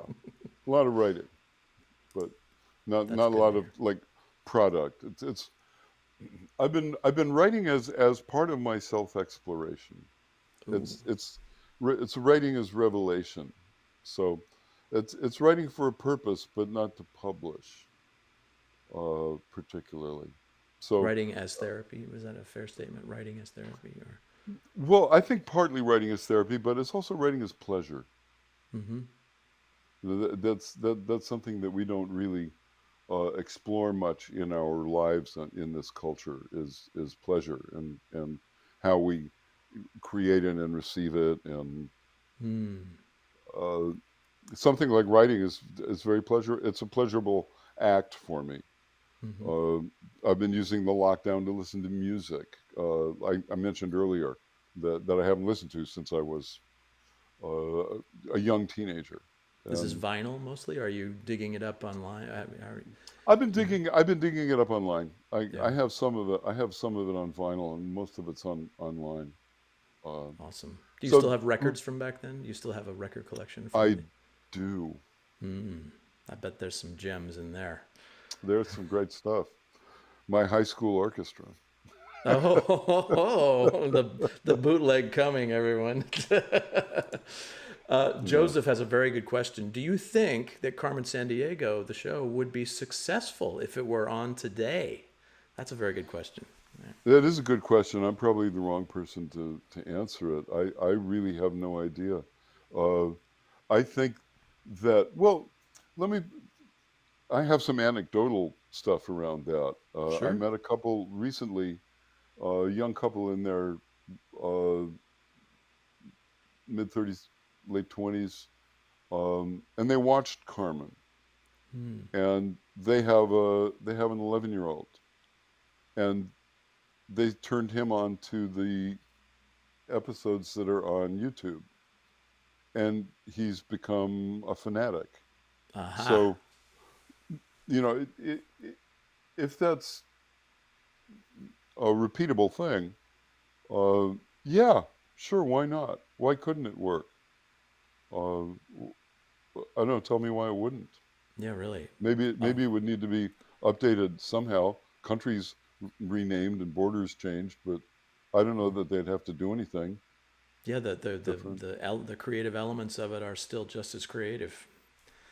a lot of writing, but not a lot of like product. It's I've been writing as part of my self exploration. It's writing as revelation. So it's writing for a purpose, but not to publish, particularly. So Writing as therapy, was that a fair statement? Writing as therapy, or well, I think partly writing is therapy, but it's also writing as pleasure. That's something that we don't really explore much in our lives in this culture is pleasure and how we create it and receive it and uh, something like writing is very pleasure. It's a pleasurable act for me. Mm-hmm. Uh, I've been using the lockdown to listen to music. I mentioned earlier that I haven't listened to since I was a young teenager, Is this and vinyl mostly? Are you digging it up online? I've been digging it up online. Yeah, I have some of it. I have some of it on vinyl, and most of it's online. Uh, awesome. Do you still so have records from back then? You still have a record collection from I the? do. I bet there's some gems in there. There's some great stuff. My high school orchestra. Oh, the bootleg coming, everyone. Yeah. Joseph has a very good question. Do you think that Carmen Sandiego, the show, would be successful if it were on today? That's a very good question. That is a good question. I'm probably the wrong person to answer it. I really have no idea. Uh, I think that, well, let me, I have some anecdotal stuff around that. I Sure. met a couple recently, a young couple in their uh, mid 30s, late 20s, and they watched Carmen, and they have an 11-year-old, and they turned him on to the episodes that are on YouTube, and he's become a fanatic. Aha. So you know, if that's a repeatable thing, uh, yeah, sure, why not? Why couldn't it work? Uh, I don't know. Tell me why it wouldn't. Yeah, really. Maybe it would need to be updated somehow. Countries renamed and borders changed, but I don't know that they'd have to do anything Yeah, different. the creative elements of it are still just as creative.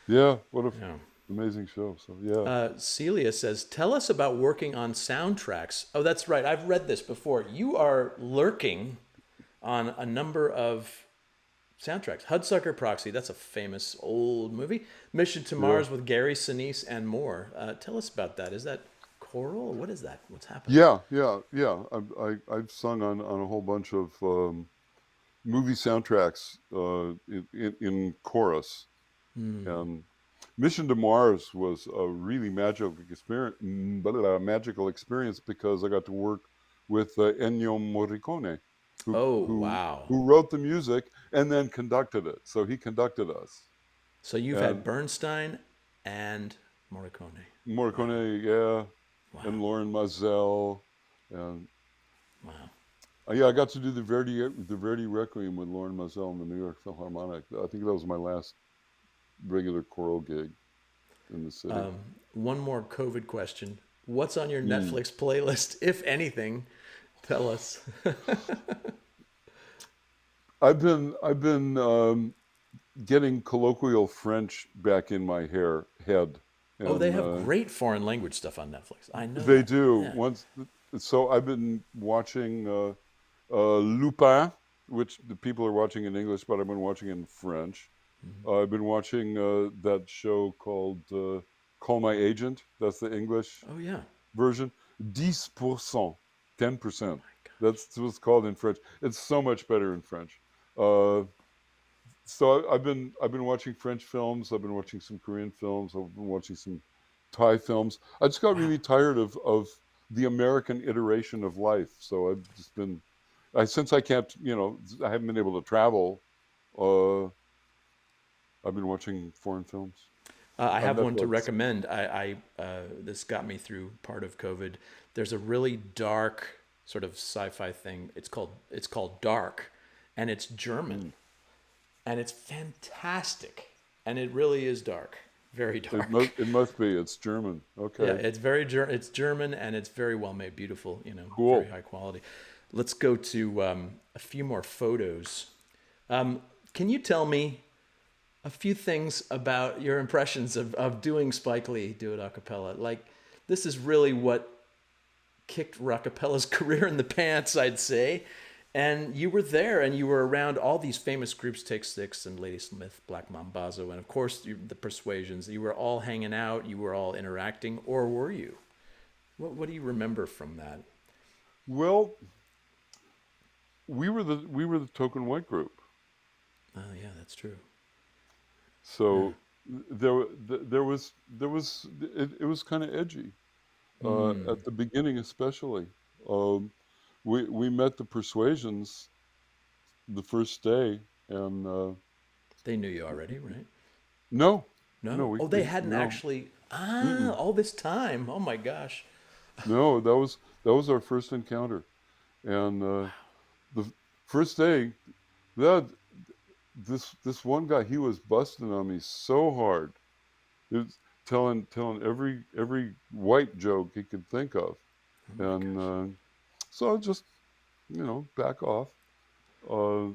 Yeah, what a Yeah. amazing show. So yeah, Celia says, "Tell us about working on soundtracks." Oh, that's right. I've read this before. You are lurking on a number of soundtracks. Hudsucker Proxy, that's a famous old movie. Mission to yeah, Mars with Gary Sinise and more. Tell us about that. Is that choral? What is that? What's happening? yeah. I've sung on a whole bunch of movie soundtracks in chorus. And Mission to Mars was a really magical experience because I got to work with Ennio Morricone, who Oh, who wow. who wrote the music and then conducted it. So he conducted us. So you've had And Bernstein and Morricone. Wow. Morricone, yeah, and Wow. Lauren Mazel, and Wow. yeah, I got to do the Verdi Requiem with Lauren Mazel in the New York Philharmonic. I think that was my last regular choral gig in the city. One more COVID question. What's on your Mm. Netflix playlist, if anything? Tell us. I've been getting colloquial French back in my head, Oh, they and have great foreign language stuff on Netflix. I know they that. do Yeah. once. So I've been watching Lupin, which the people are watching in English, but I've been watching in French. I've been watching that show called Call My Agent. That's the English Oh, yeah. version. 10%, 10%. That's what it's called in French. It's so much better in French. Uh, so I've been watching French films. I've been watching some Korean films. I've been watching some Thai films. I just got Wow. really tired of the American iteration of life. So I've just been, since I can't, I haven't been able to travel. Uh, I've been watching foreign films I on have one to Netflix. recommend. This got me through part of COVID. There's a really dark sort of sci-fi thing. It's called Dark, and it's German, Mm. and it's fantastic, and it really is dark, very It dark. must it must be. It's German. Yeah, Okay, it's German, and it's very well made, beautiful. Very cool. high quality. Let's go to a few more photos. Can you tell me a few things about your impressions of doing Spike Lee do it a cappella? Like, this is really what kicked Rockapella's career in the pants, I'd say. And you were there, and you were around all these famous groups, Take Six and Ladysmith, Black Mambazo, and of course the Persuasions. You were all hanging out, you were all interacting, or were you? What do you remember from that? Well, we were the token white group. Oh yeah, that's true. Yeah. So it was kind of edgy Hmm. at the beginning, especially. Um, we met the Persuasions the first day, and They knew you already, right? no, no, No. Oh, they hadn't no, actually. mm-mm, All this time. Oh my gosh. no. That was our first encounter, and the first day that this one guy, he was busting on me so hard. He was telling every white joke he could think of, Oh my and gosh. so I just back off. Uh,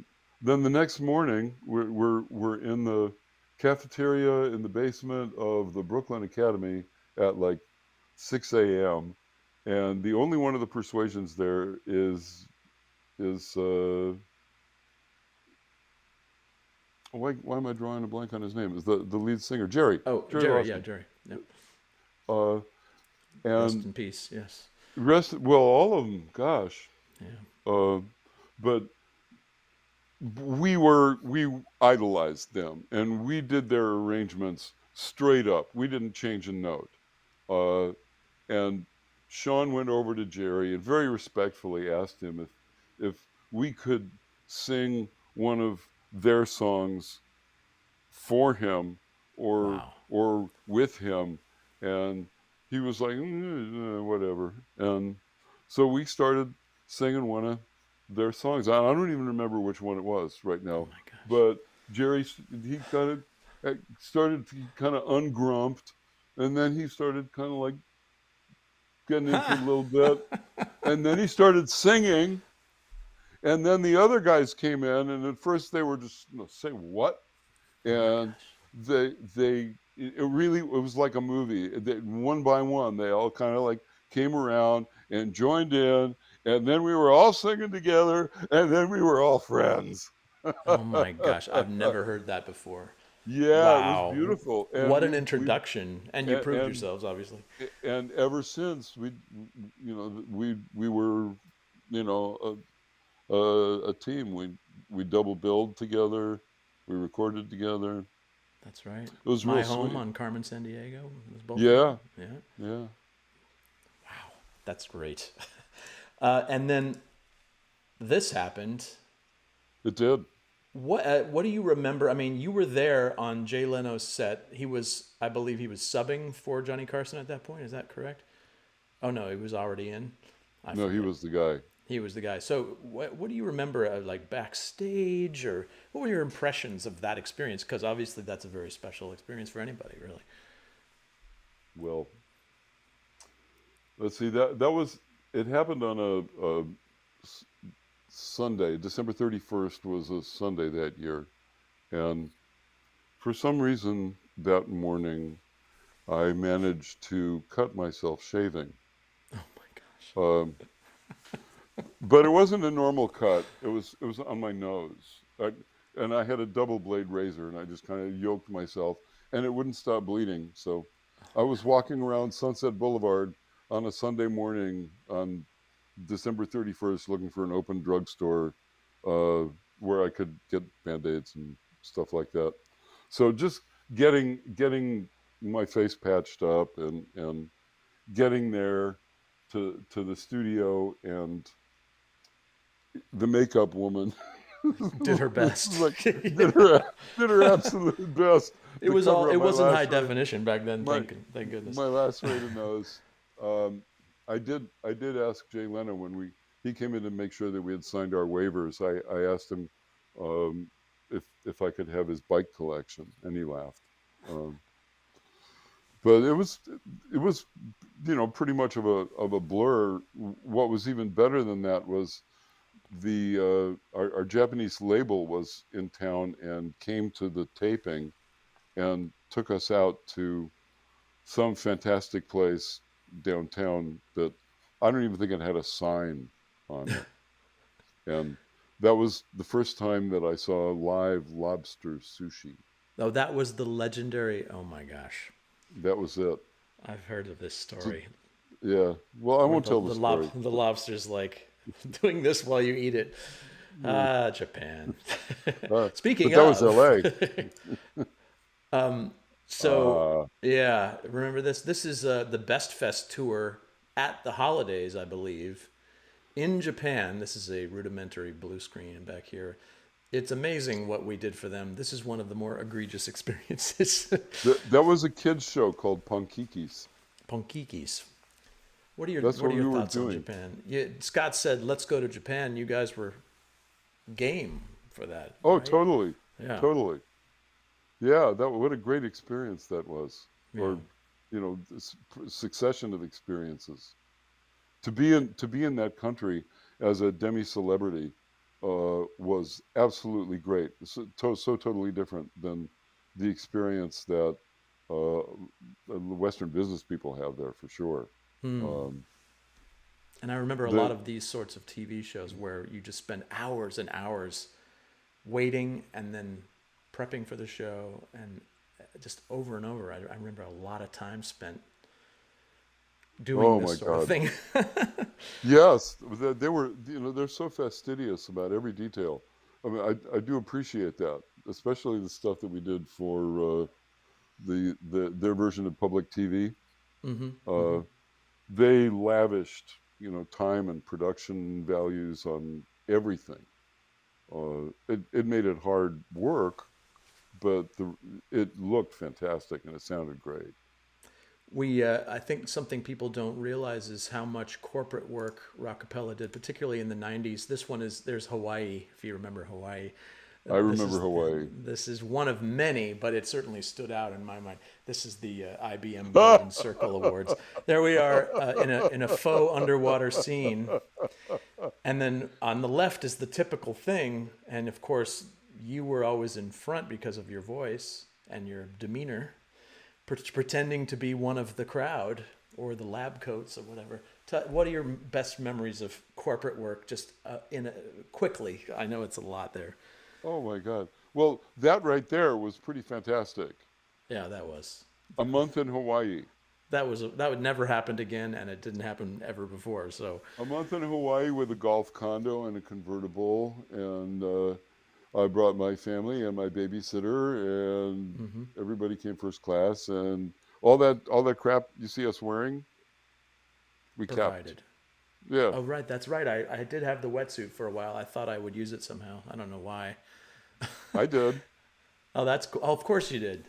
then the next morning, we're in the cafeteria in the basement of the Brooklyn Academy at like 6 a.m. And the only one of the Persuasions there is why am I drawing a blank on his name? Is the lead singer Oh, Jerry Jerry. Yeah, Lawson. Jerry. Yep. Uh, Rest and in peace. Yes. rest well, all of them, gosh. Yeah. Uh, but we idolized them, and we did their arrangements straight up. We didn't change a note. Uh, and Sean went over to Jerry and very respectfully asked him if we could sing one of their songs for him Wow. or with him, and he was like, whatever. And so we started singing one of their songs. I don't even remember which one it was right Oh now, my gosh. but Jerry, he kind of started, he kind of ungrumped, and then he started kind of like getting into it a Ha! little bit, and then he started singing, and then the other guys came in, and at first they were just saying what, Oh my and gosh. they it was like a movie. One by one, they all kind of like came around and joined in, and then we were all singing together, and then we were all friends. Oh my gosh. I've never heard that before. Yeah, it was Wow. beautiful, and What an we introduction. And you and proved and, yourselves, obviously. and ever since we were you know a team. We double billed together, we recorded together. That's right. It was My real Home sweet. on Carmen Sandiego was both of you. Yeah, Yeah. yeah. Wow. That's great. And then this happened. It did. What do you remember? I mean, you were there on Jay Leno's set. He was, I believe, he was subbing for Johnny Carson at that point. Is that correct? Oh no, he was already in. I No, he forget. was the guy. He was the guy. So what do you remember, like backstage, or what were your impressions of that experience? Because obviously that's a very special experience for anybody, really. Well, let's see. That was it. Happened on a s- Sunday. December 31st was a Sunday that year, and for some reason that morning, I managed to cut myself shaving. Oh my gosh. Um, but it wasn't a normal cut. It was on my nose, and I had a double blade razor, and I just kind of yoked myself, and it wouldn't stop bleeding. So I was walking around Sunset Boulevard on a Sunday morning on December 31st, looking for an open drugstore uh, where I could get band-aids and stuff like that. So just getting my face patched up and getting there to the studio, and the makeup woman Did her was best. like did her absolute best It to was all. cover It up my wasn't high lacerated definition back then. my Thank goodness. my lacerated nose. Um, I did ask Jay Leno when he came in to make sure that we had signed our waivers. I asked him um, if I could have his bike collection, and he laughed. Um, but it was pretty much of a blur. What was even better than that was our Japanese label was in town and came to the taping and took us out to some fantastic place downtown that I don't even think it had a sign on it. And That was the first time that I saw live lobster sushi. Oh, that was the legendary. Oh my gosh, That was it. I've heard of this So, story yeah. Well, I where won't tell the story. the lobster's like doing this while you eat it. Mm. Ah, Japan. But Speaking that was of, L.A. so Uh, yeah, remember this? This is the Best Fest tour at the holidays, I believe, in Japan. This is a rudimentary blue screen back here. It's amazing what we did for them. This is one of the more egregious experiences. that was a kids show called Pankikis. Ponkikis. That's What what are we your were thoughts on doing. Japan? Scott said, "Let's go to Japan." You guys were game for that, Oh, right? totally, Yeah, totally. Yeah, that what a great experience that was, yeah. or this succession of experiences. To be in that country as a demi celebrity was absolutely great. So totally different than the experience that uh, the Western business people have there for sure. Um, And I remember a lot the of these sorts of TV shows where you just spend hours and hours waiting and then prepping for the show and just over and over. I remember a lot of time spent doing oh this my sort of God, thing. yes, they were. They're so fastidious about every detail. I mean, I do appreciate that, especially the stuff that we did for their version of public TV. Hmm. Hmm. Uh, they lavished time and production values on everything. It made it hard work, but it looked fantastic and it sounded great. I think something people don't realize is how much corporate work Rockapella did, particularly in the '90s. There's Hawaii, if you remember Hawaii. I remember Hawaii. This is one of many, but it certainly stood out in my mind. This is the IBM Golden Circle Awards. There we are in a faux underwater scene, and then on the left is the typical thing, and of course you were always in front because of your voice and your demeanor, pretending to be one of the crowd or the lab coats or whatever. What are your best memories of corporate work? Just quickly, I know it's a lot there. Oh my God. Well, that right there was pretty fantastic. Yeah, that was. A month in Hawaii. That would never happened again, and it didn't happen ever before. So, A month in Hawaii with a golf condo and a convertible, and I brought my family and my babysitter, and everybody came first class, and all that crap you see us wearing, we kept. provided. Yeah, Oh, right, that's right. I did have the wetsuit for a while. I thought I would use it somehow. I don't know why. I did. Oh, that's cool. Oh, of course you did.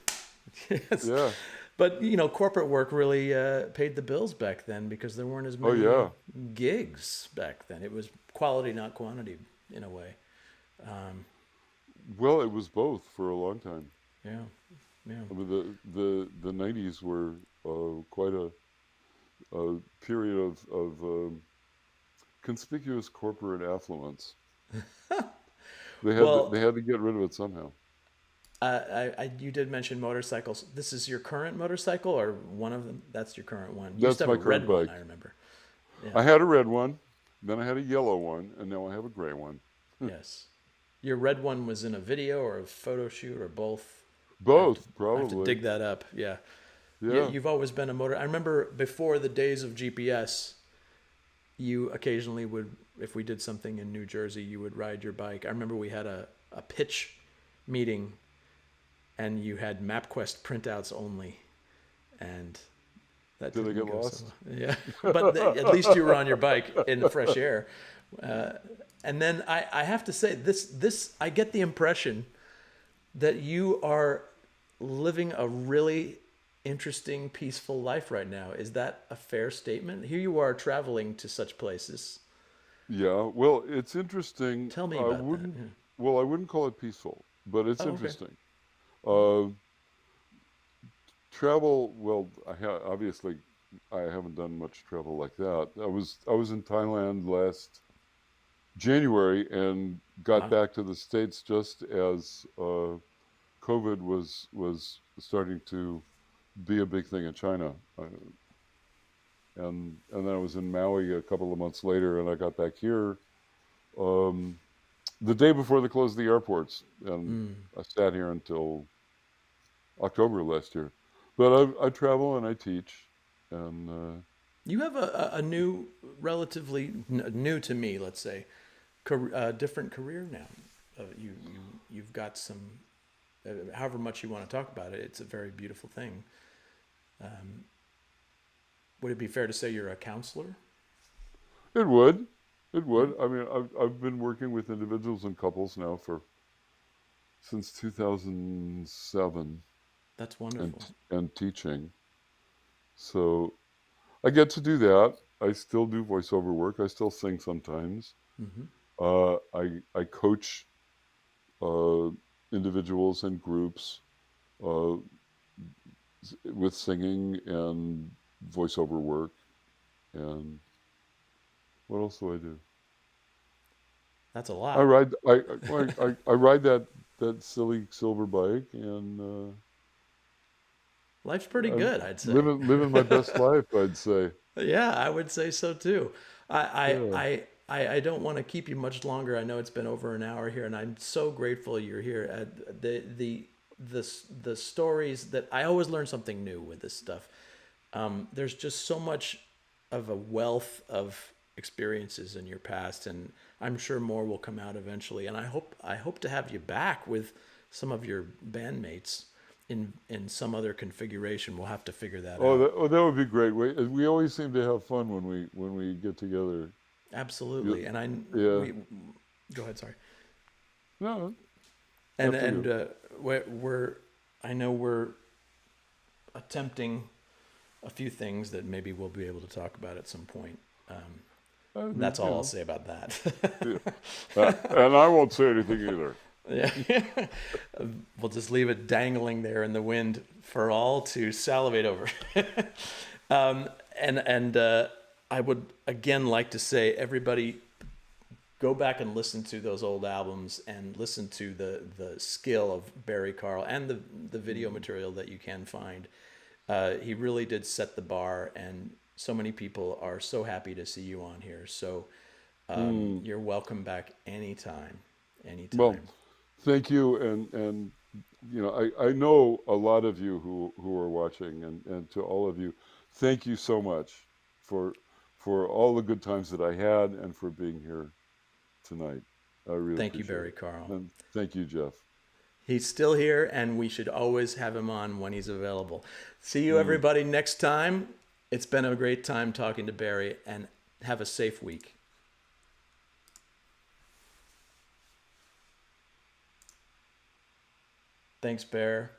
Yes. Yeah. But corporate work really paid the bills back then because there weren't as Oh many yeah. gigs back then. It was quality, not quantity, in a way. Well, it was both for a long time. Yeah, yeah. I mean, the '90s were quite a period of conspicuous corporate affluence. They Well, had to get rid of it somehow. you did mention motorcycles. This is your current motorcycle, or one of them? That's your current one. You used to That's have my a red current one, bike. I remember. Yeah. I had a red one, then I had a yellow one, and now I have a gray one. Yes. Your red one was in a video or a photo shoot or both. Both, I have to probably. dig that up. Yeah. Yeah. You've always been a motor. I remember before the days of GPS, you occasionally would, if we did something in New Jersey, you would ride your bike. I remember we had a pitch meeting and you had MapQuest printouts only. And that Did I didn't get go so lost? well. Yeah. But at least you were on your bike in the fresh air. Uh, and then I have to say, I get the impression that you are living a really interesting, peaceful life right now. Is that a fair statement? Here you are traveling to such places. Yeah. Well, it's interesting. Tell me I about that. wouldn't. Yeah. Well, I wouldn't call it peaceful, but it's Oh, okay. interesting. Uh, Travel. Well, obviously I haven't done much travel like that. I was in Thailand last January and got Wow. back to the States just as COVID was starting to be a big thing in China. And then I was in Maui a couple of months later, and I got back here. Um, the day before they closed the airports, and I sat here until October last year. But I travel and I teach, and You have a new, relatively new to me, let's say, different career now. You've got some, however much you want to talk about it. It's a very beautiful thing. Would it be fair to say you're a counselor? it would. It would. I mean, I've been working with individuals and couples now since 2007, That's wonderful. and teaching. So I get to do that. I still do voiceover work. I still sing sometimes. Hmm. I coach uh, individuals and groups uh, with singing and voiceover work. And what else do I do? That's a I lot. ride. I ride that silly silver bike, and Life's pretty I'm good, I'd say. living my best life, I'd say. Yeah, I would say so too. I I Yeah. I I don't want to keep you much longer. I know it's been over an hour here, and I'm so grateful you're here. The stories that I always learn something new with this stuff. There's just so much of a wealth of experiences in your past, and I'm sure more will come out eventually. And I hope to have you back with some of your bandmates in some other configuration. We'll have to figure that out. That would be great. We always seem to have fun when we get together. You, Absolutely. And yeah. we go ahead. Sorry. No, And after you. we're I know we're attempting a few things that maybe we'll be able to talk about at some point. That's all I'll say about that. And I won't say anything either. Yeah. We'll just leave it dangling there in the wind for all to salivate over. And I would again like to say, everybody, go back and listen to those old albums and listen to the skill of Barry Carl and the video material that you can find. He really did set the bar, and so many people are so happy to see you on here. So you're welcome back anytime, Well, anytime. thank you, and I know a lot of you who are watching, and to all of you, thank you so much for for all the good times that I had and for being here tonight. I really Thank you, appreciate Barry it. Carl. And thank you, Jeff. He's still here, and we should always have him on when he's available. See you, Mm. everybody, next time. It's been a great time talking to Barry, and have a safe week. Thanks, Bear.